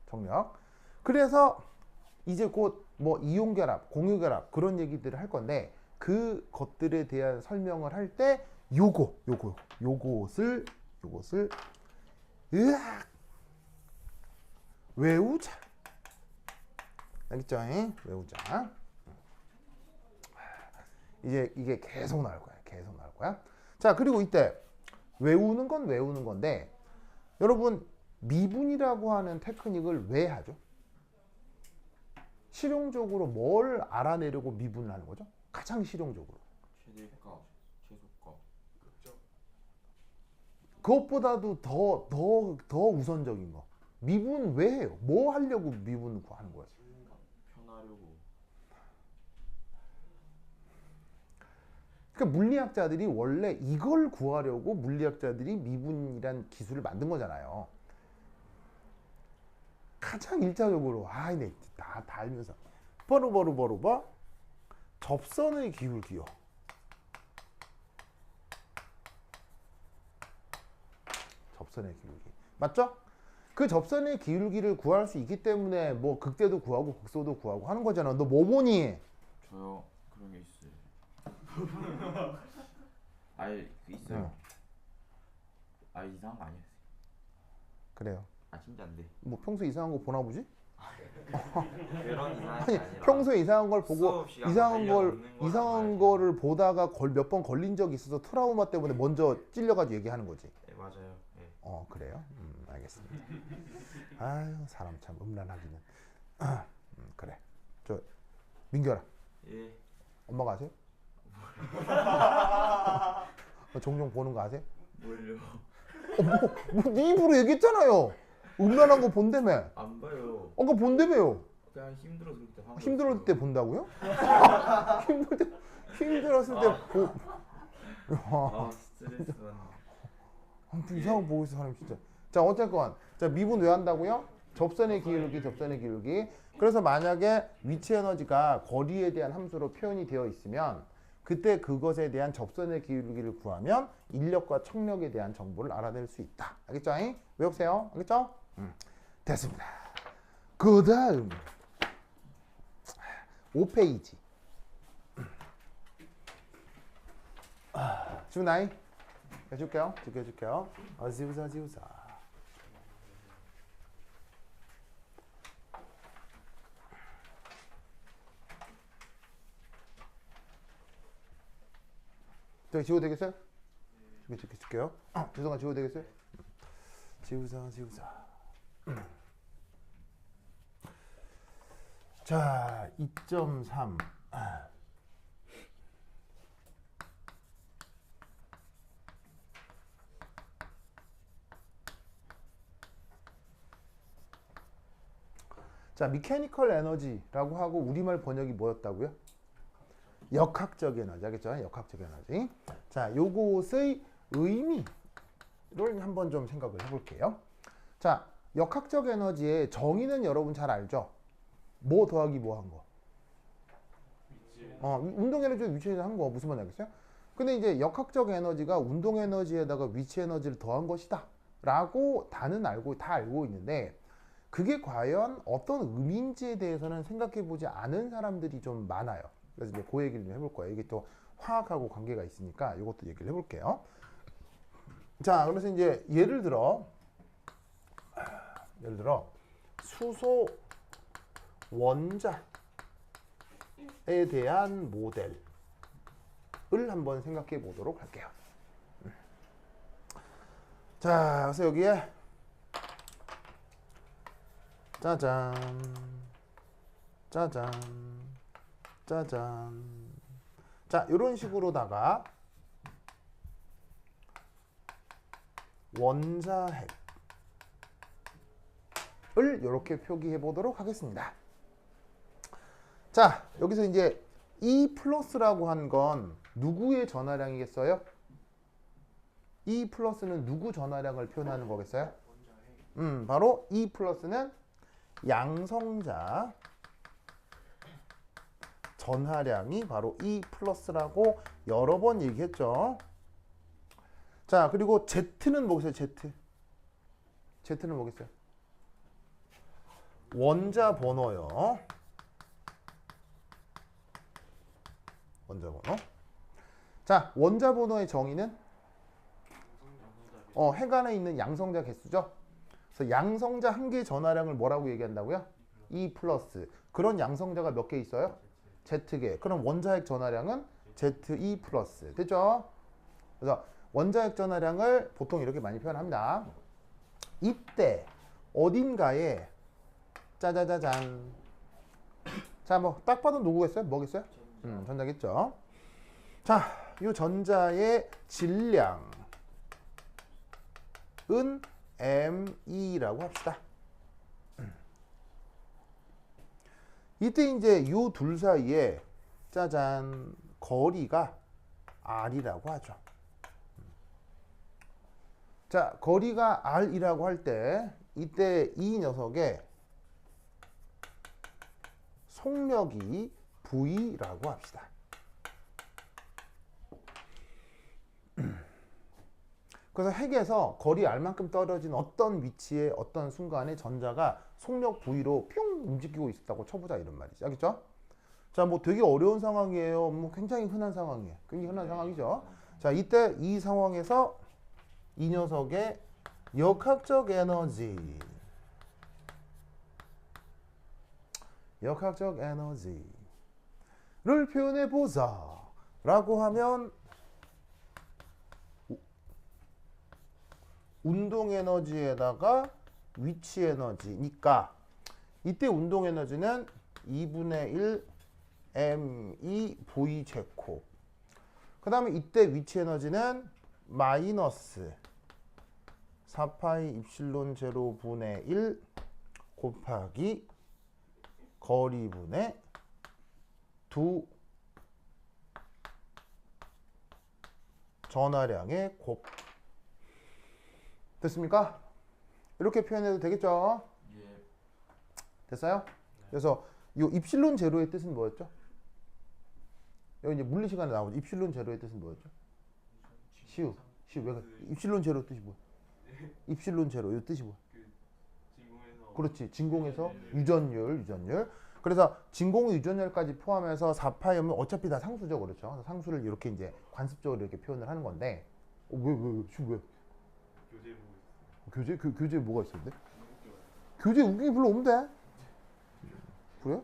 청력. 그래서 이제 곧 뭐 이온결합, 공유결합 그런 얘기들을 할 건데 그 것들에 대한 설명을 할 때 요것을 으악! 외우자. 알겠죠? 외우자. 이제 이게 계속 나올 거야. 자, 그리고 이때 외우는 건데 여러분 미분이라고 하는 테크닉을 왜 하죠? 실용적으로 뭘 알아내려고 미분을 하는 거죠? 가장 실용적으로.
최대값, 최소값.
그것보다도 더 우선적인 거. 미분 왜 해요? 뭐 하려고 미분 하는 거예요?
편하려고.
그러니까 물리학자들이 원래 이걸 구하려고 물리학자들이 미분이란 기술을 만든 거잖아요. 가장 일차적으로 네, 다 알면서 바로 봐. 접선의 기울기요. 접선의 기울기. 맞죠? 그 접선의 기울기를 구할 수 있기 때문에 뭐 극대도 구하고 극소도 구하고 하는 거잖아. 너 뭐 보니?
저요. 그런 게 있어요. 있어요. 이상한 거 아니에요?
그래요.
진짜인데.
뭐 평소에 이상한 거 보나 보지?
그런 이상한
아니
게 아니라
평소에 이상한 걸 보고
수업 시간
이상한
달려오는 거란
거를 보다가 몇 번 걸린 적이 있어서 트라우마 때문에 먼저 찔려가지고 얘기하는 거지.
네, 맞아요. 네.
그래요? 알겠습니다. 아유, 사람 참 음란하기는. 그래. 민결아,
예.
엄마가 아세요? 종종 보는 거 아세요?
뭘요?
네 입으로 얘기했잖아요. 음란한 거 본다며.
안 봐요.
아까 본다며요.
그냥 힘들어서 그때 한
힘들었을 때 본다고요? 힘들었을 때 보.
아 스트레스 받네.
아무튼 이상한 거 보고 있어 사람 진짜. 자 어쨌건 자 미분 왜 한다고요? 접선의 기울기, 접선의 기울기. 그래서 만약에 위치 에너지가 거리에 대한 함수로 표현이 되어 있으면 그때 그것에 대한 접선의 기울기를 구하면 인력과 척력에 대한 정보를 알아낼 수 있다. 알겠죠? 외우세요. 알겠죠? 됐습니다. 그 다음 5페이지. 지훈아이 해줄게요. 해줄게요. 지우자 지우자. 저기 지워도 되겠어요? 줄게요. 죄송한 지워도 되겠어요? 지우자. 자, 2.3. 자, 미케니컬 에너지라고 하고 우리말 번역이 뭐였다고요? 역학적 에너지. 알겠죠? 역학적 에너지. 자, 요것의 의미를 한번 좀 생각을 해볼게요. 자, 역학적 에너지의 정의는 여러분 잘 알죠? 뭐 더하기 뭐 한 거? 운동 에너지 위치 에너지 한 거 무슨 말인지 알겠어요? 근데 이제 역학적 에너지가 운동 에너지에다가 위치 에너지를 더한 것이다 라고 다 알고 있는데 그게 과연 어떤 의미인지에 대해서는 생각해 보지 않은 사람들이 좀 많아요. 그래서 이제 그 얘기를 좀 해볼 거예요. 이게 또 화학하고 관계가 있으니까 이것도 얘기를 해볼게요. 자, 그래서 이제 예를 들어 수소 원자에 대한 모델을 한번 생각해 보도록 할게요. 자, 그래서 여기에 짜잔. 자, 이런 식으로다가 원자핵을 이렇게 표기해 보도록 하겠습니다. 자, 여기서 이제 E 플러스라고 한 건 누구의 전하량이겠어요? E 플러스는 누구 전하량을 표현하는 거겠어요? 바로 E 플러스는 양성자 전하량이 바로 E 플러스라고 여러 번 얘기했죠. 자, 그리고 Z는 뭐겠어요? Z는 뭐겠어요? 원자 번호요. 원자 번호. 자, 원자 번호의 정의는 핵 안에 있는 양성자 개수죠. 그래서 양성자 한 개의 전하량을 뭐라고 얘기한다고요? E 플러스. 그런 양성자가 몇 개 있어요? Z개. 그럼 원자핵 전하량은 ZE 플러스. 됐죠? 그래서 원자핵 전하량을 보통 이렇게 많이 표현합니다. 이때 어딘가에 짜자자잔. 자, 뭐 딱 봐도 누구겠어요? 뭐겠어요? 전자겠죠. 자, 이 전자의 질량은 ME라고 합시다. 이때 이제 이 둘 사이에 짜잔 거리가 R이라고 하죠. 자, 거리가 R이라고 할 때 이때 이 녀석의 속력이 V라고 합시다. 그래서 핵에서 거리 R만큼 떨어진 어떤 위치에 어떤 순간에 전자가 속력 V로 뿅 움직이고 있었다고 쳐보자 이런 말이죠. 알겠죠? 자, 뭐 되게 어려운 상황이에요. 뭐 굉장히 흔한 상황이에요. 굉장히 흔한 상황이죠. 자, 이때 이 상황에서 이 녀석의 역학적 에너지를 표현해 보자 라고 하면 운동 에너지에다가 위치 에너지니까 이때 운동 에너지는 2분의 1 me v 제곱. 그 다음에 이때 위치 에너지는 마이너스 4파이 입실론 제로 분의 1 곱하기 거리분의 두 전하량의 곱. 됐습니까? 이렇게 표현해도 되겠죠?
예.
됐어요? 그래서 이 입실론 제로의 뜻은 뭐였죠? 여기 이제 물리 시간에 나오죠. 입실론 제로의 뜻은 뭐였죠? 시우. 왜 입실론 제로 뜻이 뭐야? 입실론 제로 이 뜻이 뭐야?
진공에서
그렇지. 진공에서 유전율. 그래서 진공의 유전율까지 포함해서 4파이면 어차피 다 상수죠. 그렇죠? 그래서 상수를 이렇게 이제 관습적으로 이렇게 표현을 하는 건데 왜?
교재 보고 있어요.
교재 뭐가 있었는데? 교재 웃긴 게 별로 없는데? 그래?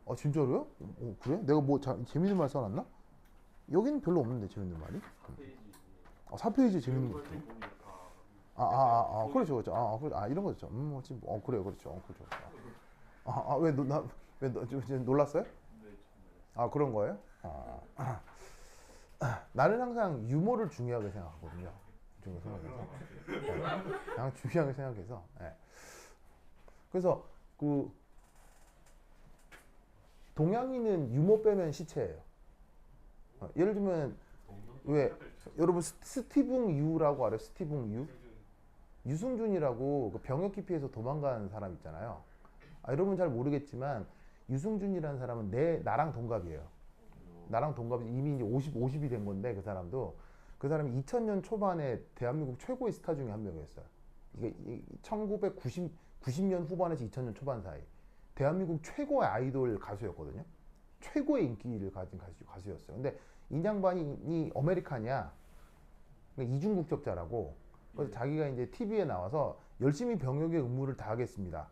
아 진짜로요? 그래? 내가 뭐 재밌는 말 써놨나? 여기는 별로 없는데 재밌는 말이?
페이지
4페이지 재밌는 거.
보니까
그렇죠. 이런 거 있죠. 그래요, 그렇죠. 왜 지금 놀랐어요?
네,
그런 거예요? 나는 항상 유머를 중요하게 생각하거든요. 그냥 중요하게 생각해서. 예. 그래서 그 동양인은 유머 빼면 시체예요. 예를 들면 왜 여러분 스티븐 유라고 알아요? 스티븐 유? 유승준이라고 그 병역 기피해서 도망간 사람 있잖아요. 여러분 잘 모르겠지만 유승준이라는 사람은 나랑 동갑이에요. 나랑 동갑이 이미 이제 50이 된 건데 그 사람이 2000년 초반에 대한민국 최고의 스타 중에 한 명이었어요. 이게 1990년 후반에서 2000년 초반 사이 대한민국 최고의 아이돌 가수였거든요. 최고의 인기를 가진 가수였어요. 근데 이 양반이 아메리칸이야. 그러니까 이중 국적자라고. 그래서 자기가 이제 TV에 나와서 열심히 병역의 의무를 다하겠습니다.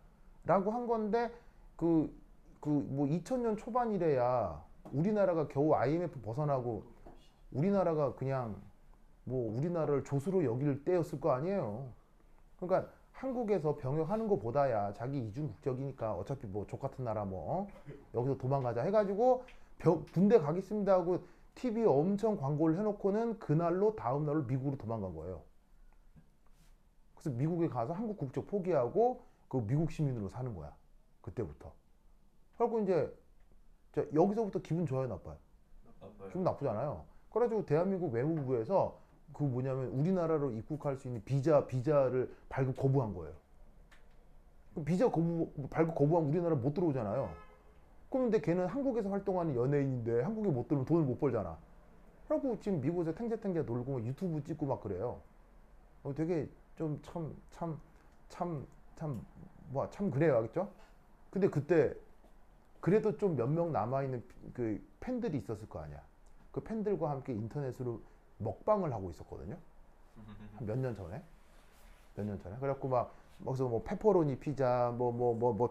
라고 한 건데 뭐 2000년 초반이래야 우리나라가 겨우 IMF 벗어나고 우리나라가 그냥 뭐 우리나라를 조수로 여길 때였을 거 아니에요. 그러니까 한국에서 병역하는 것보다야 자기 이중 국적이니까 어차피 뭐 족같은 나라 여기서 도망가자 해가지고 군대 가겠습니다 하고 TV에 엄청 광고를 해놓고는 그날로 다음 날로 미국으로 도망간 거예요. 그래서 미국에 가서 한국 국적 포기하고 그 미국 시민으로 사는 거야. 그때부터. 그리고 이제 여기서부터 기분 좋아요, 나빠요? 기분 나쁘잖아요. 그래가지고 대한민국 외무부에서 우리나라로 입국할 수 있는 비자를 발급 거부한 거예요. 비자 발급 거부하면 우리나라 못 들어오잖아요. 그런데 걔는 한국에서 활동하는 연예인인데 한국에 못 들어오면 돈을 못 벌잖아. 그래갖고 지금 미국에서 탱자탱자 놀고 유튜브 찍고 막 그래요. 되게 좀 참 그래요, 알겠죠? 근데 그때 그래도 좀 몇 명 남아있는 그 팬들이 있었을 거 아니야. 그 팬들과 함께 인터넷으로 먹방을 하고 있었거든요. 한 몇 년 전에. 그래갖고 거기서 뭐 페퍼로니 피자,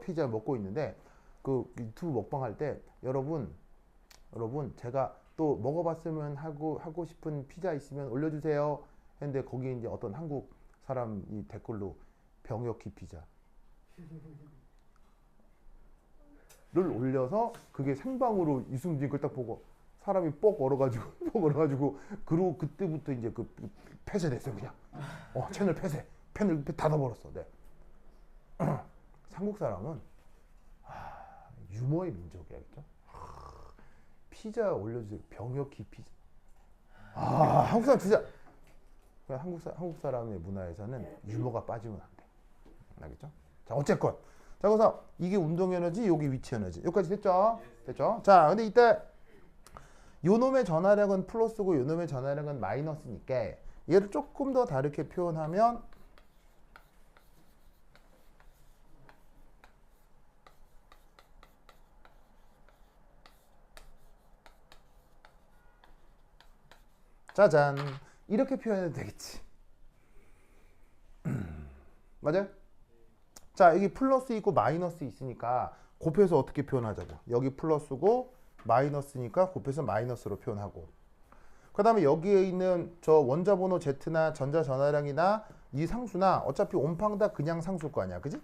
피자 먹고 있는데 그 유튜브 먹방할 때 여러분 제가 또 먹어봤으면 하고 싶은 피자 있으면 올려주세요. 했는데 거기에 이제 어떤 한국 사람이 댓글로 병역기 피자를 올려서 그게 생방으로 이승진 그걸 딱 보고 사람이 뻑 얼어가지고 그리고 그때부터 이제 그 폐쇄됐어요 그냥. 채널 폐쇄. 펜을 닫아버렸어. 네. 한국 사람은 유머의 민족이야, 그죠? 피자 올려주세요. 병역기 피자. 한국 사람 진짜. 한국 사람의 문화에서는 유머가 빠지면 안 돼. 알겠죠? 자, 어쨌건. 자, 그래서 이게 운동 에너지, 여기 위치 에너지. 여기까지 됐죠? 됐죠? 자, 근데 이때 요놈의 전하량은 플러스고 요놈의 전하량은 마이너스니까 얘를 조금 더 다르게 표현하면 짜잔 이렇게 표현해도 되겠지. 맞아요? 자, 여기 플러스 있고 마이너스 있으니까 곱해서 어떻게 표현하자고. 여기 플러스고 마이너스니까 곱해서 마이너스로 표현하고. 그 다음에 여기에 있는 저 원자번호 Z나 전자전하량이나 이 상수나 어차피 온팡 다 그냥 상수일 거 아니야, 그지?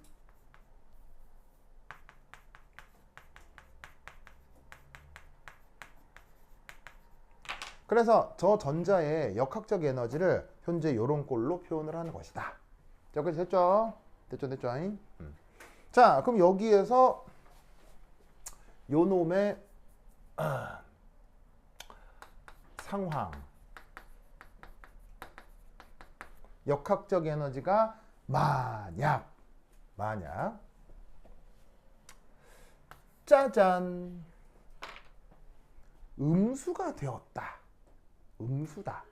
그래서 저 전자의 역학적 에너지를 현재 이런 꼴로 표현을 하는 것이다. 여기까지 됐죠? 됐죠? 자, 그럼 여기에서 요 놈의 상황 역학적 에너지가 만약 짜잔 음수가 되었다. 음수다.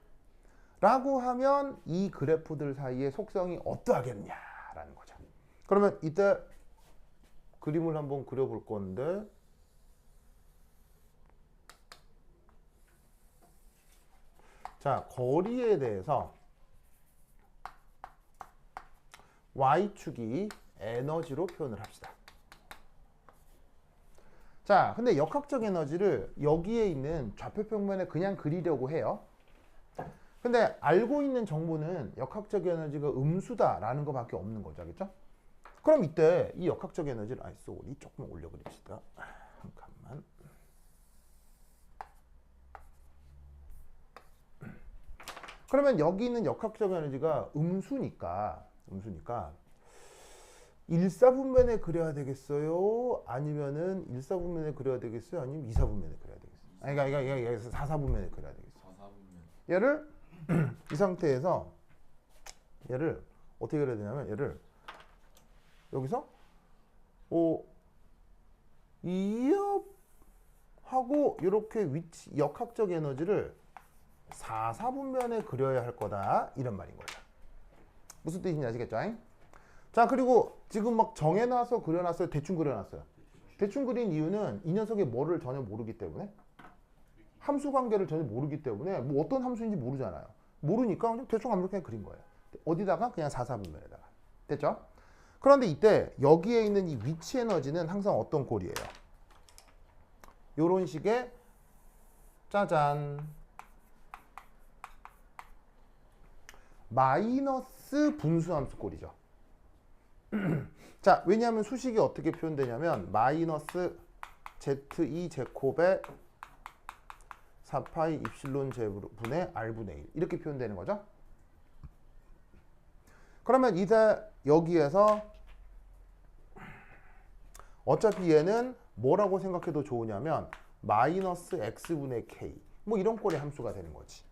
라고 하면 이 그래프들 사이의 속성이 어떠하겠냐라는 거죠. 그러면 이때 그림을 한번 그려볼 건데 자, 거리에 대해서 Y축이 에너지로 표현을 합시다. 자, 근데 역학적 에너지를 여기에 있는 좌표 평면에 그냥 그리려고 해요. 근데 알고 있는 정보는 역학적 에너지가 음수다라는 것밖에 없는 거죠. 알겠죠? 그럼 이때 이 역학적 에너지를 쏘리 조금 올려 그립시다. 잠깐만. 그러면 여기 있는 역학적 에너지가 음수니까 1사분면에 그려야 되겠어요? 아니면은 1사분면에 그려야 되겠어요? 아니면 2사분면에 그려야 되겠어요? 아니, 그러니까 4사분면에 그려야 되겠어요.
4사분면.
얘를 이 상태에서 얘를 어떻게 그려야 되냐면 얘를 여기서 이하고 이렇게 위치 역학적 에너지를 4사분면에 그려야 할 거다 이런 말인 거죠. 무슨 뜻인지 아시겠죠? 자, 그리고 지금 막 정해놔서 그려놨어요? 대충 그려놨어요? 대충 그린 이유는 이 녀석의 뭐를 전혀 모르기 때문에 함수 관계를 전혀 모르기 때문에 뭐 어떤 함수인지 모르잖아요. 모르니까 그냥 대충 아무렇게 그린 거예요. 어디다가? 그냥 4사분면에다가. 됐죠? 그런데 이때 여기에 있는 이 위치 에너지는 항상 어떤 꼴이에요? 요런 식의 짜잔 마이너스 분수함수 꼴이죠. 자, 왜냐하면 수식이 어떻게 표현되냐면 마이너스 ze 제곱에 4파이 입실론 제분의 r분의 1 이렇게 표현되는 거죠. 그러면 이제 여기에서 어차피 얘는 뭐라고 생각해도 좋으냐면 마이너스 x분의 k 뭐 이런 꼴의 함수가 되는 거지.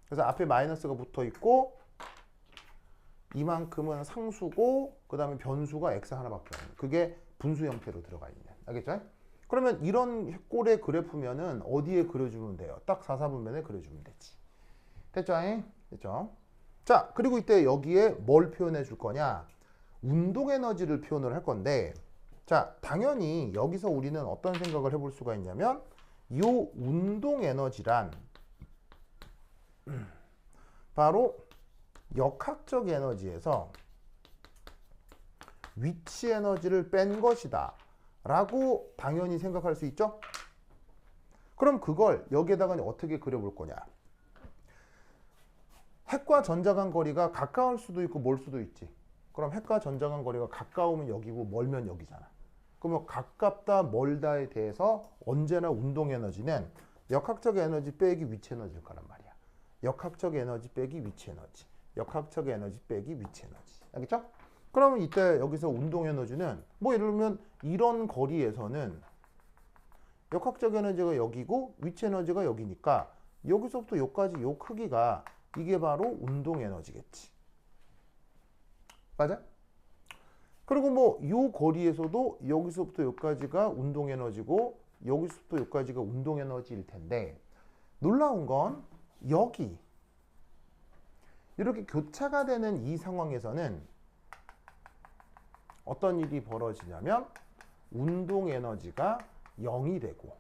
그래서 앞에 마이너스가 붙어 있고 이만큼은 상수고 그 다음에 변수가 x 하나밖에 없는 그게 분수 형태로 들어가 있는 알겠죠? 그러면 이런 꼴의 그래프면은 어디에 그려주면 돼요? 딱 4사분면에 그려주면 되지. 됐죠? 됐죠? 자, 그리고 이때 여기에 뭘 표현해 줄 거냐? 운동 에너지를 표현을 할 건데 자, 당연히 여기서 우리는 어떤 생각을 해볼 수가 있냐면 이 운동 에너지란 바로 역학적 에너지에서 위치 에너지를 뺀 것이다 라고 당연히 생각할 수 있죠. 그럼 그걸 여기에다가 어떻게 그려볼 거냐. 핵과 전자 간 거리가 가까울 수도 있고 멀 수도 있지. 그럼 핵과 전자 간 거리가 가까우면 여기고 멀면 여기잖아. 그러면 가깝다 멀다에 대해서 언제나 운동 에너지는 역학적 에너지 빼기 위치 에너지일 거란 말이야. 역학적 에너지 빼기 위치 에너지. 역학적 에너지 빼기 위치 에너지. 알겠죠? 그러면 이때 여기서 운동 에너지는 뭐 예를 들면 이런 거리에서는 역학적 에너지가 여기고 위치 에너지가 여기니까 여기서부터 여기까지 요 크기가 이게 바로 운동 에너지겠지. 맞아? 그리고 뭐 요 거리에서도 여기서부터 여기까지가 운동 에너지고 여기서부터 여기까지가 운동 에너지일 텐데 놀라운 건 여기 이렇게 교차가 되는 이 상황에서는 어떤 일이 벌어지냐면 운동 에너지가 0이 되고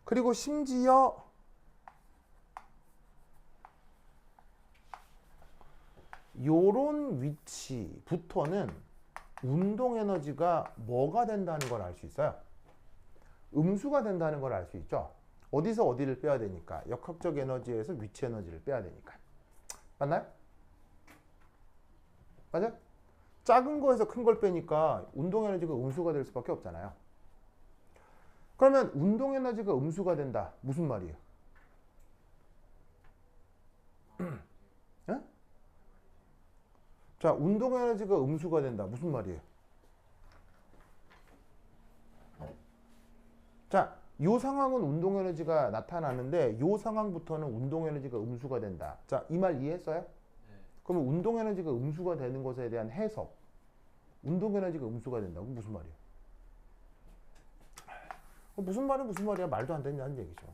그리고 심지어 요런 위치부터는 운동 에너지가 뭐가 된다는 걸 알 수 있어요. 음수가 된다는 걸 알 수 있죠. 어디서 어디를 빼야 되니까 역학적 에너지에서 위치 에너지를 빼야 되니까. 맞나요? 맞아? 작은 거에서 큰 걸 빼니까 운동 에너지가 음수가 될 수밖에 없잖아요. 그러면 운동 에너지가 음수가 된다. 무슨 말이에요? 예? 자, 운동 에너지가 음수가 된다. 무슨 말이에요? 자, 요 상황은 운동 에너지가 나타나는데 요 상황부터는 운동 에너지가 음수가 된다. 자, 이 말 이해했어요?
네.
그러면 운동 에너지가 음수가 되는 것에 대한 해석. 운동 에너지가 음수가 된다고 무슨 말이에요? 무슨 말이 무슨 말이야? 말도 안 된다는 얘기죠.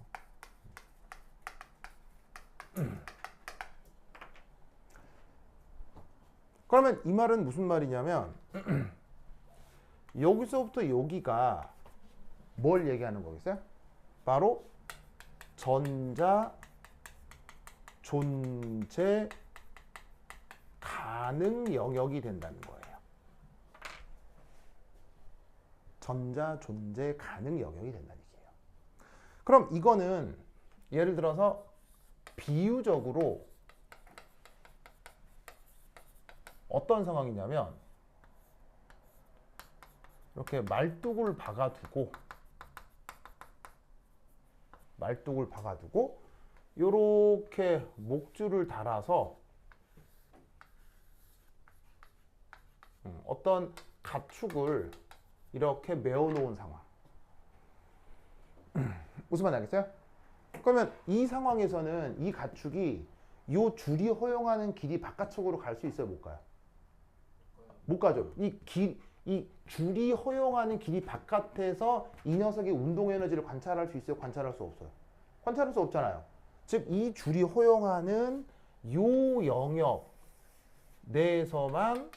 그러면 이 말은 무슨 말이냐면 여기서부터 여기가 뭘 얘기하는 거겠어요? 바로 전자 존재 가능 영역이 된다는 거예요. 전자 존재 가능 영역이 된다는 얘기예요. 그럼 이거는 예를 들어서 비유적으로 어떤 상황이냐면 이렇게 말뚝을 박아두고 이렇게 목줄을 달아서 어떤 가축을 이렇게 메어놓은 상황. 무슨 말인지 알겠어요? 그러면 이 상황에서는 이 가축이 요 줄이 허용하는 길이 바깥쪽으로 갈 수 있어요? 못 가요? 못 가죠. 이 줄이 허용하는 길이 바깥에서 이 녀석의 운동 에너지를 관찰할 수 있어요? 관찰할 수 없어요? 관찰할 수 없잖아요. 즉, 이 줄이 허용하는 요 영역 내에서만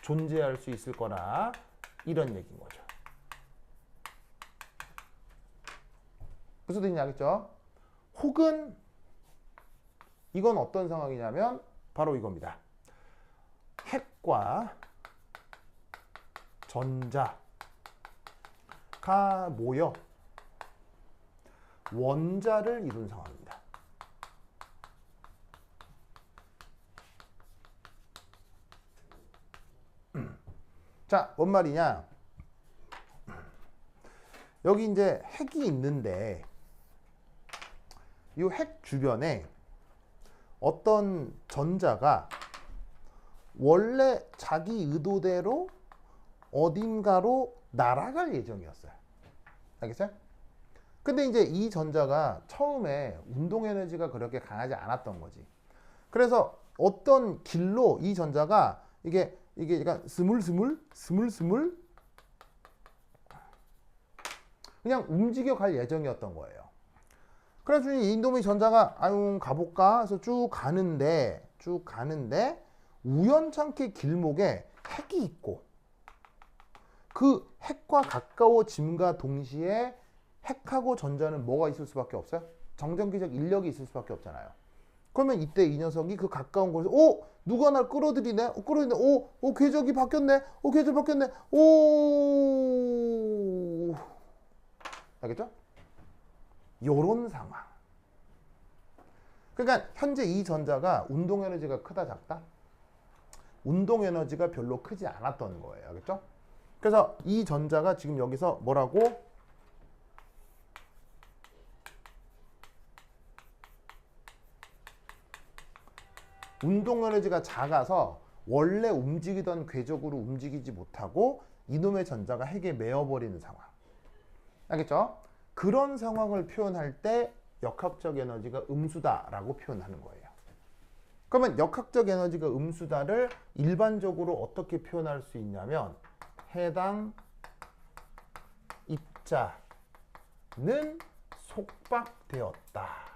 존재할 수 있을 거라 이런 얘기인 거죠. 무슨 뜻인지 알겠죠? 혹은 이건 어떤 상황이냐면 바로 이겁니다. 핵과 전자가 모여 원자를 이룬 상황입니다. 자, 뭔 말이냐? 여기 이제 핵이 있는데 이 핵 주변에 어떤 전자가 원래 자기 의도대로 어딘가로 날아갈 예정이었어요. 알겠어요? 근데 이제 이 전자가 처음에 운동 에너지가 그렇게 강하지 않았던 거지. 그래서 어떤 길로 이 전자가 이게 약간 스물스물 그냥 움직여 갈 예정이었던 거예요. 그래서 이 이놈의 전자가 아유 가볼까 해서 쭉 가는데 우연찮게 길목에 핵이 있고 그 핵과 가까워짐과 동시에 핵하고 전자는 뭐가 있을 수밖에 없어요? 정전기적 인력이 있을 수밖에 없잖아요. 그러면 이때 이 녀석이 그 가까운 곳에서 누가 날 끌어들이네? 궤적이 바뀌었네? 궤적 바뀌었네? 알겠죠? 요런 상황. 그러니까 현재 이 전자가 운동 에너지가 크다 작다? 운동 에너지가 별로 크지 않았던 거예요. 알겠죠? 그래서 이 전자가 지금 여기서 뭐라고? 운동 에너지가 작아서 원래 움직이던 궤적으로 움직이지 못하고 이놈의 전자가 핵에 메어버리는 상황. 알겠죠? 그런 상황을 표현할 때 역학적 에너지가 음수다라고 표현하는 거예요. 그러면 역학적 에너지가 음수다를 일반적으로 어떻게 표현할 수 있냐면 해당 입자는 속박되었다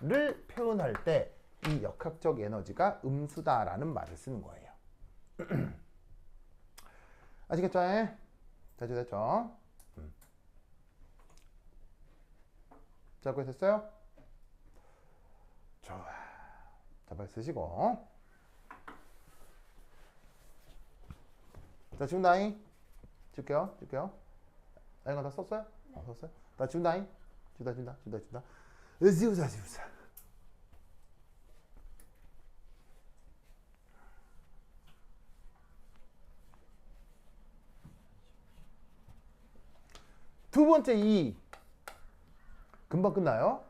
를 표현할 때 이 역학적 에너지가 음수다라는 말을 쓰는 거예요. 아시겠죠? 됐죠? 자, 그거 됐어요? 좋아. 자, 빨리 쓰시고. 자, 지금 나이 줄게요. 아, 이거 다 썼어요? 썼어요? 나 지금 나이 준다. 지우자. 두 번째 E. 금방 끝나요.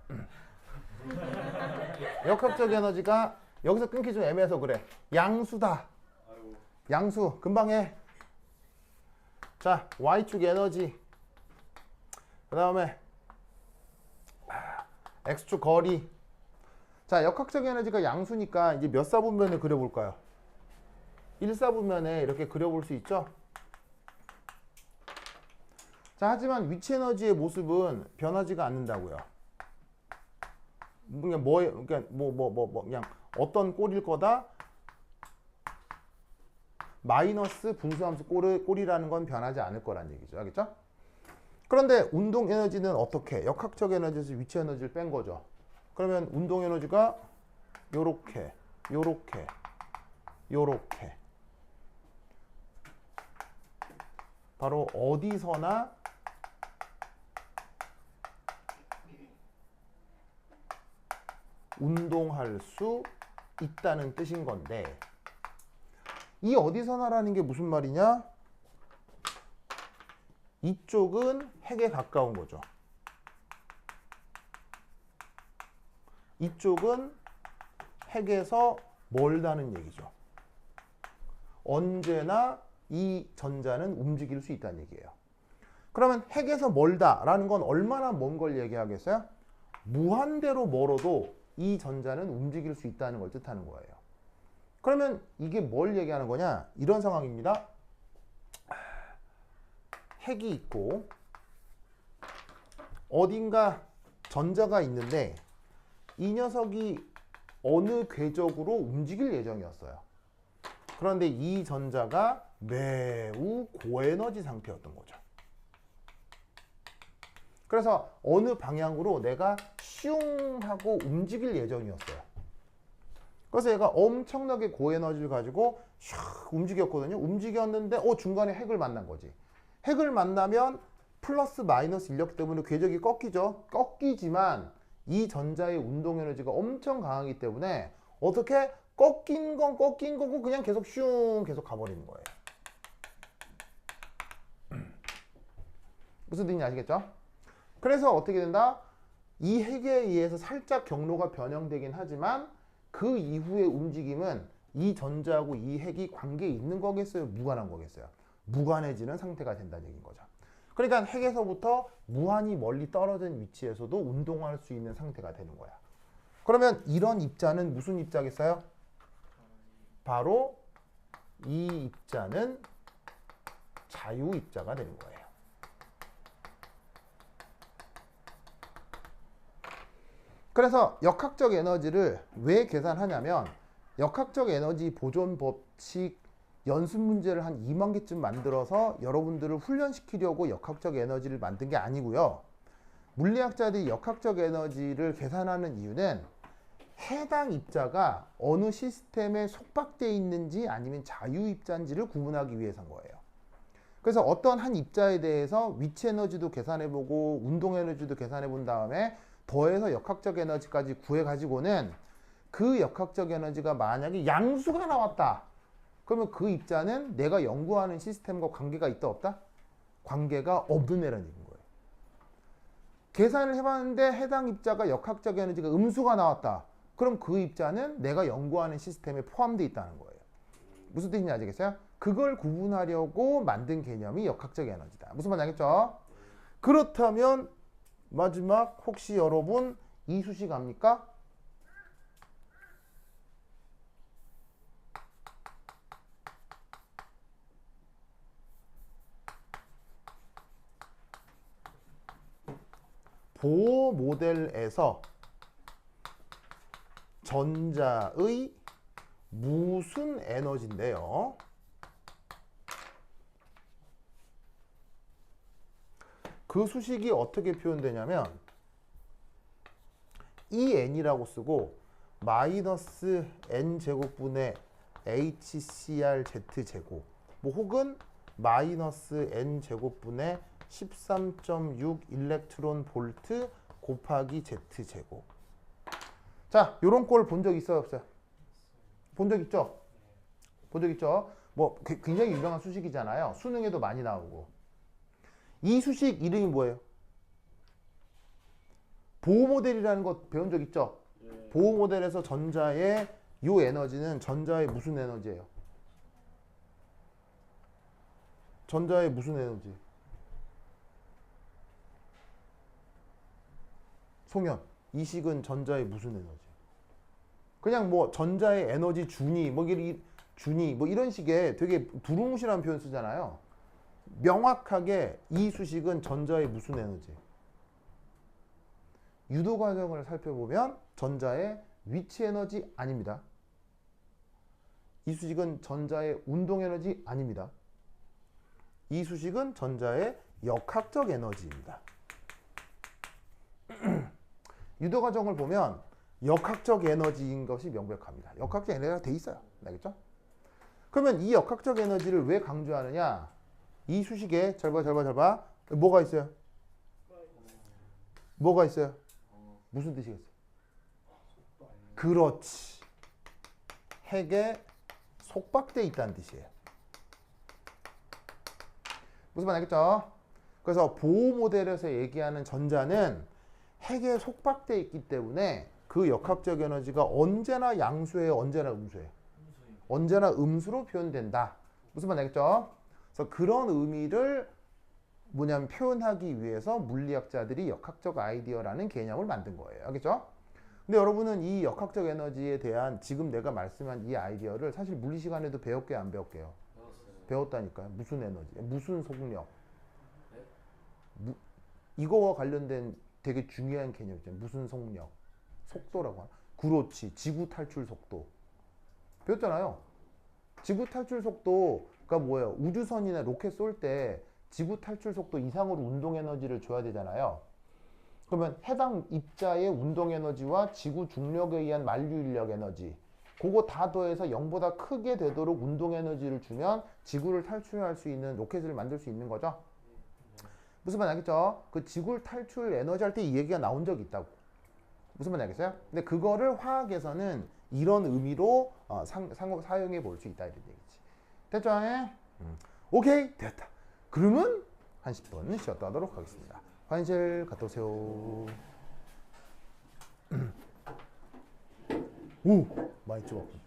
역학적 에너지가 여기서 끊기 좀 애매해서 그래. 양수다.
아이고.
양수 금방 해. 자, Y축 에너지. 그 다음에 X축 거리. 자, 역학적 에너지가 양수니까 이제 몇 사분면을 그려볼까요? 1사분면에 이렇게 그려볼 수 있죠? 자, 하지만 위치 에너지의 모습은 변하지가 않는다고요. 그냥 그냥 어떤 꼴일 거다? 마이너스 분수함수 꼴이라는 건 변하지 않을 거란 얘기죠. 알겠죠? 그런데 운동 에너지는 어떻게? 역학적 에너지에서 위치 에너지를 뺀 거죠. 그러면 운동 에너지가 요렇게, 요렇게, 요렇게. 바로 어디서나 운동할 수 있다는 뜻인 건데, 이 어디서나라는 게 무슨 말이냐? 이쪽은 핵에 가까운 거죠. 이쪽은 핵에서 멀다는 얘기죠. 언제나 이 전자는 움직일 수 있다는 얘기예요. 그러면 핵에서 멀다라는 건 얼마나 먼 걸 얘기하겠어요? 무한대로 멀어도 이 전자는 움직일 수 있다는 걸 뜻하는 거예요. 그러면 이게 뭘 얘기하는 거냐? 이런 상황입니다. 핵이 있고 어딘가 전자가 있는데 이 녀석이 어느 궤적으로 움직일 예정이었어요. 그런데 이 전자가 매우 고에너지 상태였던 거죠. 그래서 어느 방향으로 내가 슝 하고 움직일 예정이었어요. 그래서 얘가 엄청나게 고에너지를 가지고 슉 움직였거든요. 움직였는데 중간에 핵을 만난 거지. 핵을 만나면 플러스 마이너스 인력 때문에 궤적이 꺾이죠. 꺾이지만 이 전자의 운동 에너지가 엄청 강하기 때문에 어떻게 꺾인 건 꺾인 거고 그냥 계속 슝 계속 가버리는 거예요. 무슨 뜻인지 아시겠죠? 그래서 어떻게 된다? 이 핵에 의해서 살짝 경로가 변형되긴 하지만 그 이후의 움직임은 이 전자하고 이 핵이 관계에 있는 거겠어요? 무관한 거겠어요? 무관해지는 상태가 된다는 얘기인 거죠. 그러니까 핵에서부터 무한히 멀리 떨어진 위치에서도 운동할 수 있는 상태가 되는 거야. 그러면 이런 입자는 무슨 입자겠어요? 바로 이 입자는 자유 입자가 되는 거예요. 그래서 역학적 에너지를 왜 계산하냐면 역학적 에너지 보존 법칙 연습 문제를 한 2만 개쯤 만들어서 여러분들을 훈련시키려고 역학적 에너지를 만든 게 아니고요. 물리학자들이 역학적 에너지를 계산하는 이유는 해당 입자가 어느 시스템에 속박되어 있는지 아니면 자유입자인지를 구분하기 위해서인 거예요. 그래서 어떤 한 입자에 대해서 위치 에너지도 계산해보고 운동 에너지도 계산해본 다음에 더해서 역학적 에너지까지 구해가지고는 그 역학적 에너지가 만약에 양수가 나왔다. 그러면 그 입자는 내가 연구하는 시스템과 관계가 있다 없다? 관계가 없는 애라는 얘기인 거예요. 계산을 해봤는데 해당 입자가 역학적 에너지가 음수가 나왔다. 그럼 그 입자는 내가 연구하는 시스템에 포함되어 있다는 거예요. 무슨 뜻인지 아시겠어요? 그걸 구분하려고 만든 개념이 역학적 에너지다. 무슨 말인지 알겠죠? 그렇다면 마지막 혹시 여러분 이수식 압니까? 보어 모델에서 전자의 무슨 에너지인데요. 그 수식이 어떻게 표현되냐면 EN이라고 쓰고 마이너스 N제곱분의 HCRZ제곱 뭐 혹은 마이너스 N제곱분의 13.6 일렉트론 볼트 곱하기 Z제곱. 자, 요런 꼴 본 적 있어요 없어요? 본 적 있죠? 본 적 있죠? 뭐 굉장히 유명한 수식이잖아요. 수능에도 많이 나오고. 이 수식 이름이 뭐예요? 보호 모델이라는 거 배운 적 있죠? 보호 모델에서 전자의 요 에너지는 전자의 무슨 에너지예요? 전자의 무슨 에너지? 송현, 이 식은 전자의 무슨 에너지? 그냥 뭐 전자의 에너지 준위, 뭐 준위, 뭐 이런 식의 되게 두루뭉실한 표현 쓰잖아요. 명확하게 이 수식은 전자의 무슨 에너지? 유도 과정을 살펴보면 전자의 위치 에너지 아닙니다. 이 수식은 전자의 운동 에너지 아닙니다. 이 수식은 전자의 역학적 에너지입니다. 유도 과정을 보면 역학적 에너지인 것이 명백합니다. 역학적 에너지가 돼 있어요. 알겠죠? 그러면 이 역학적 에너지를 왜 강조하느냐? 이 수식에 잘 봐. 뭐가 있어요? 뭐가 있어요? 무슨 뜻이겠어요? 그렇지. 핵에 속박돼 있다는 뜻이에요. 무슨 말 알겠죠? 그래서 보호 모델에서 얘기하는 전자는 핵에 속박돼 있기 때문에 그 역학적 에너지가 언제나 양수예요, 언제나 음수예요? 언제나 음수로 표현된다. 무슨 말 알겠죠? 그래서 그런 의미를 뭐냐면 표현하기 위해서 물리학자들이 역학적 아이디어라는 개념을 만든 거예요. 알겠죠? 근데 여러분은 이 역학적 에너지에 대한 지금 내가 말씀한 이 아이디어를 사실 물리 시간에도 배웠게요, 안 배웠게요? 배웠다니까요. 무슨 에너지, 무슨 속력. 이거와 관련된 되게 중요한 개념 있잖아요. 무슨 속력, 속도라고 하나? 그렇지. 지구 탈출 속도. 배웠잖아요. 지구 탈출 속도가 뭐예요? 우주선이나 로켓 쏠 때 지구 탈출 속도 이상으로 운동 에너지를 줘야 되잖아요. 그러면 해당 입자의 운동 에너지와 지구 중력에 의한 만류 인력 에너지, 그거 다 더해서 0보다 크게 되도록 운동 에너지를 주면 지구를 탈출할 수 있는 로켓을 만들 수 있는 거죠. 무슨 말 알겠죠? 그 지구 탈출 에너지 할 때 이 얘기가 나온 적이 있다고. 무슨 말 알겠어요? 근데 그거를 화학에서는 이런 의미로 사용해 볼 수 있다 이런 얘기지. 됐죠? 오케이, 됐다. 그러면 한 10분 쉬었다 하도록 하겠습니다. 화장실 갔다 오세요. 오, 많이 찍었군.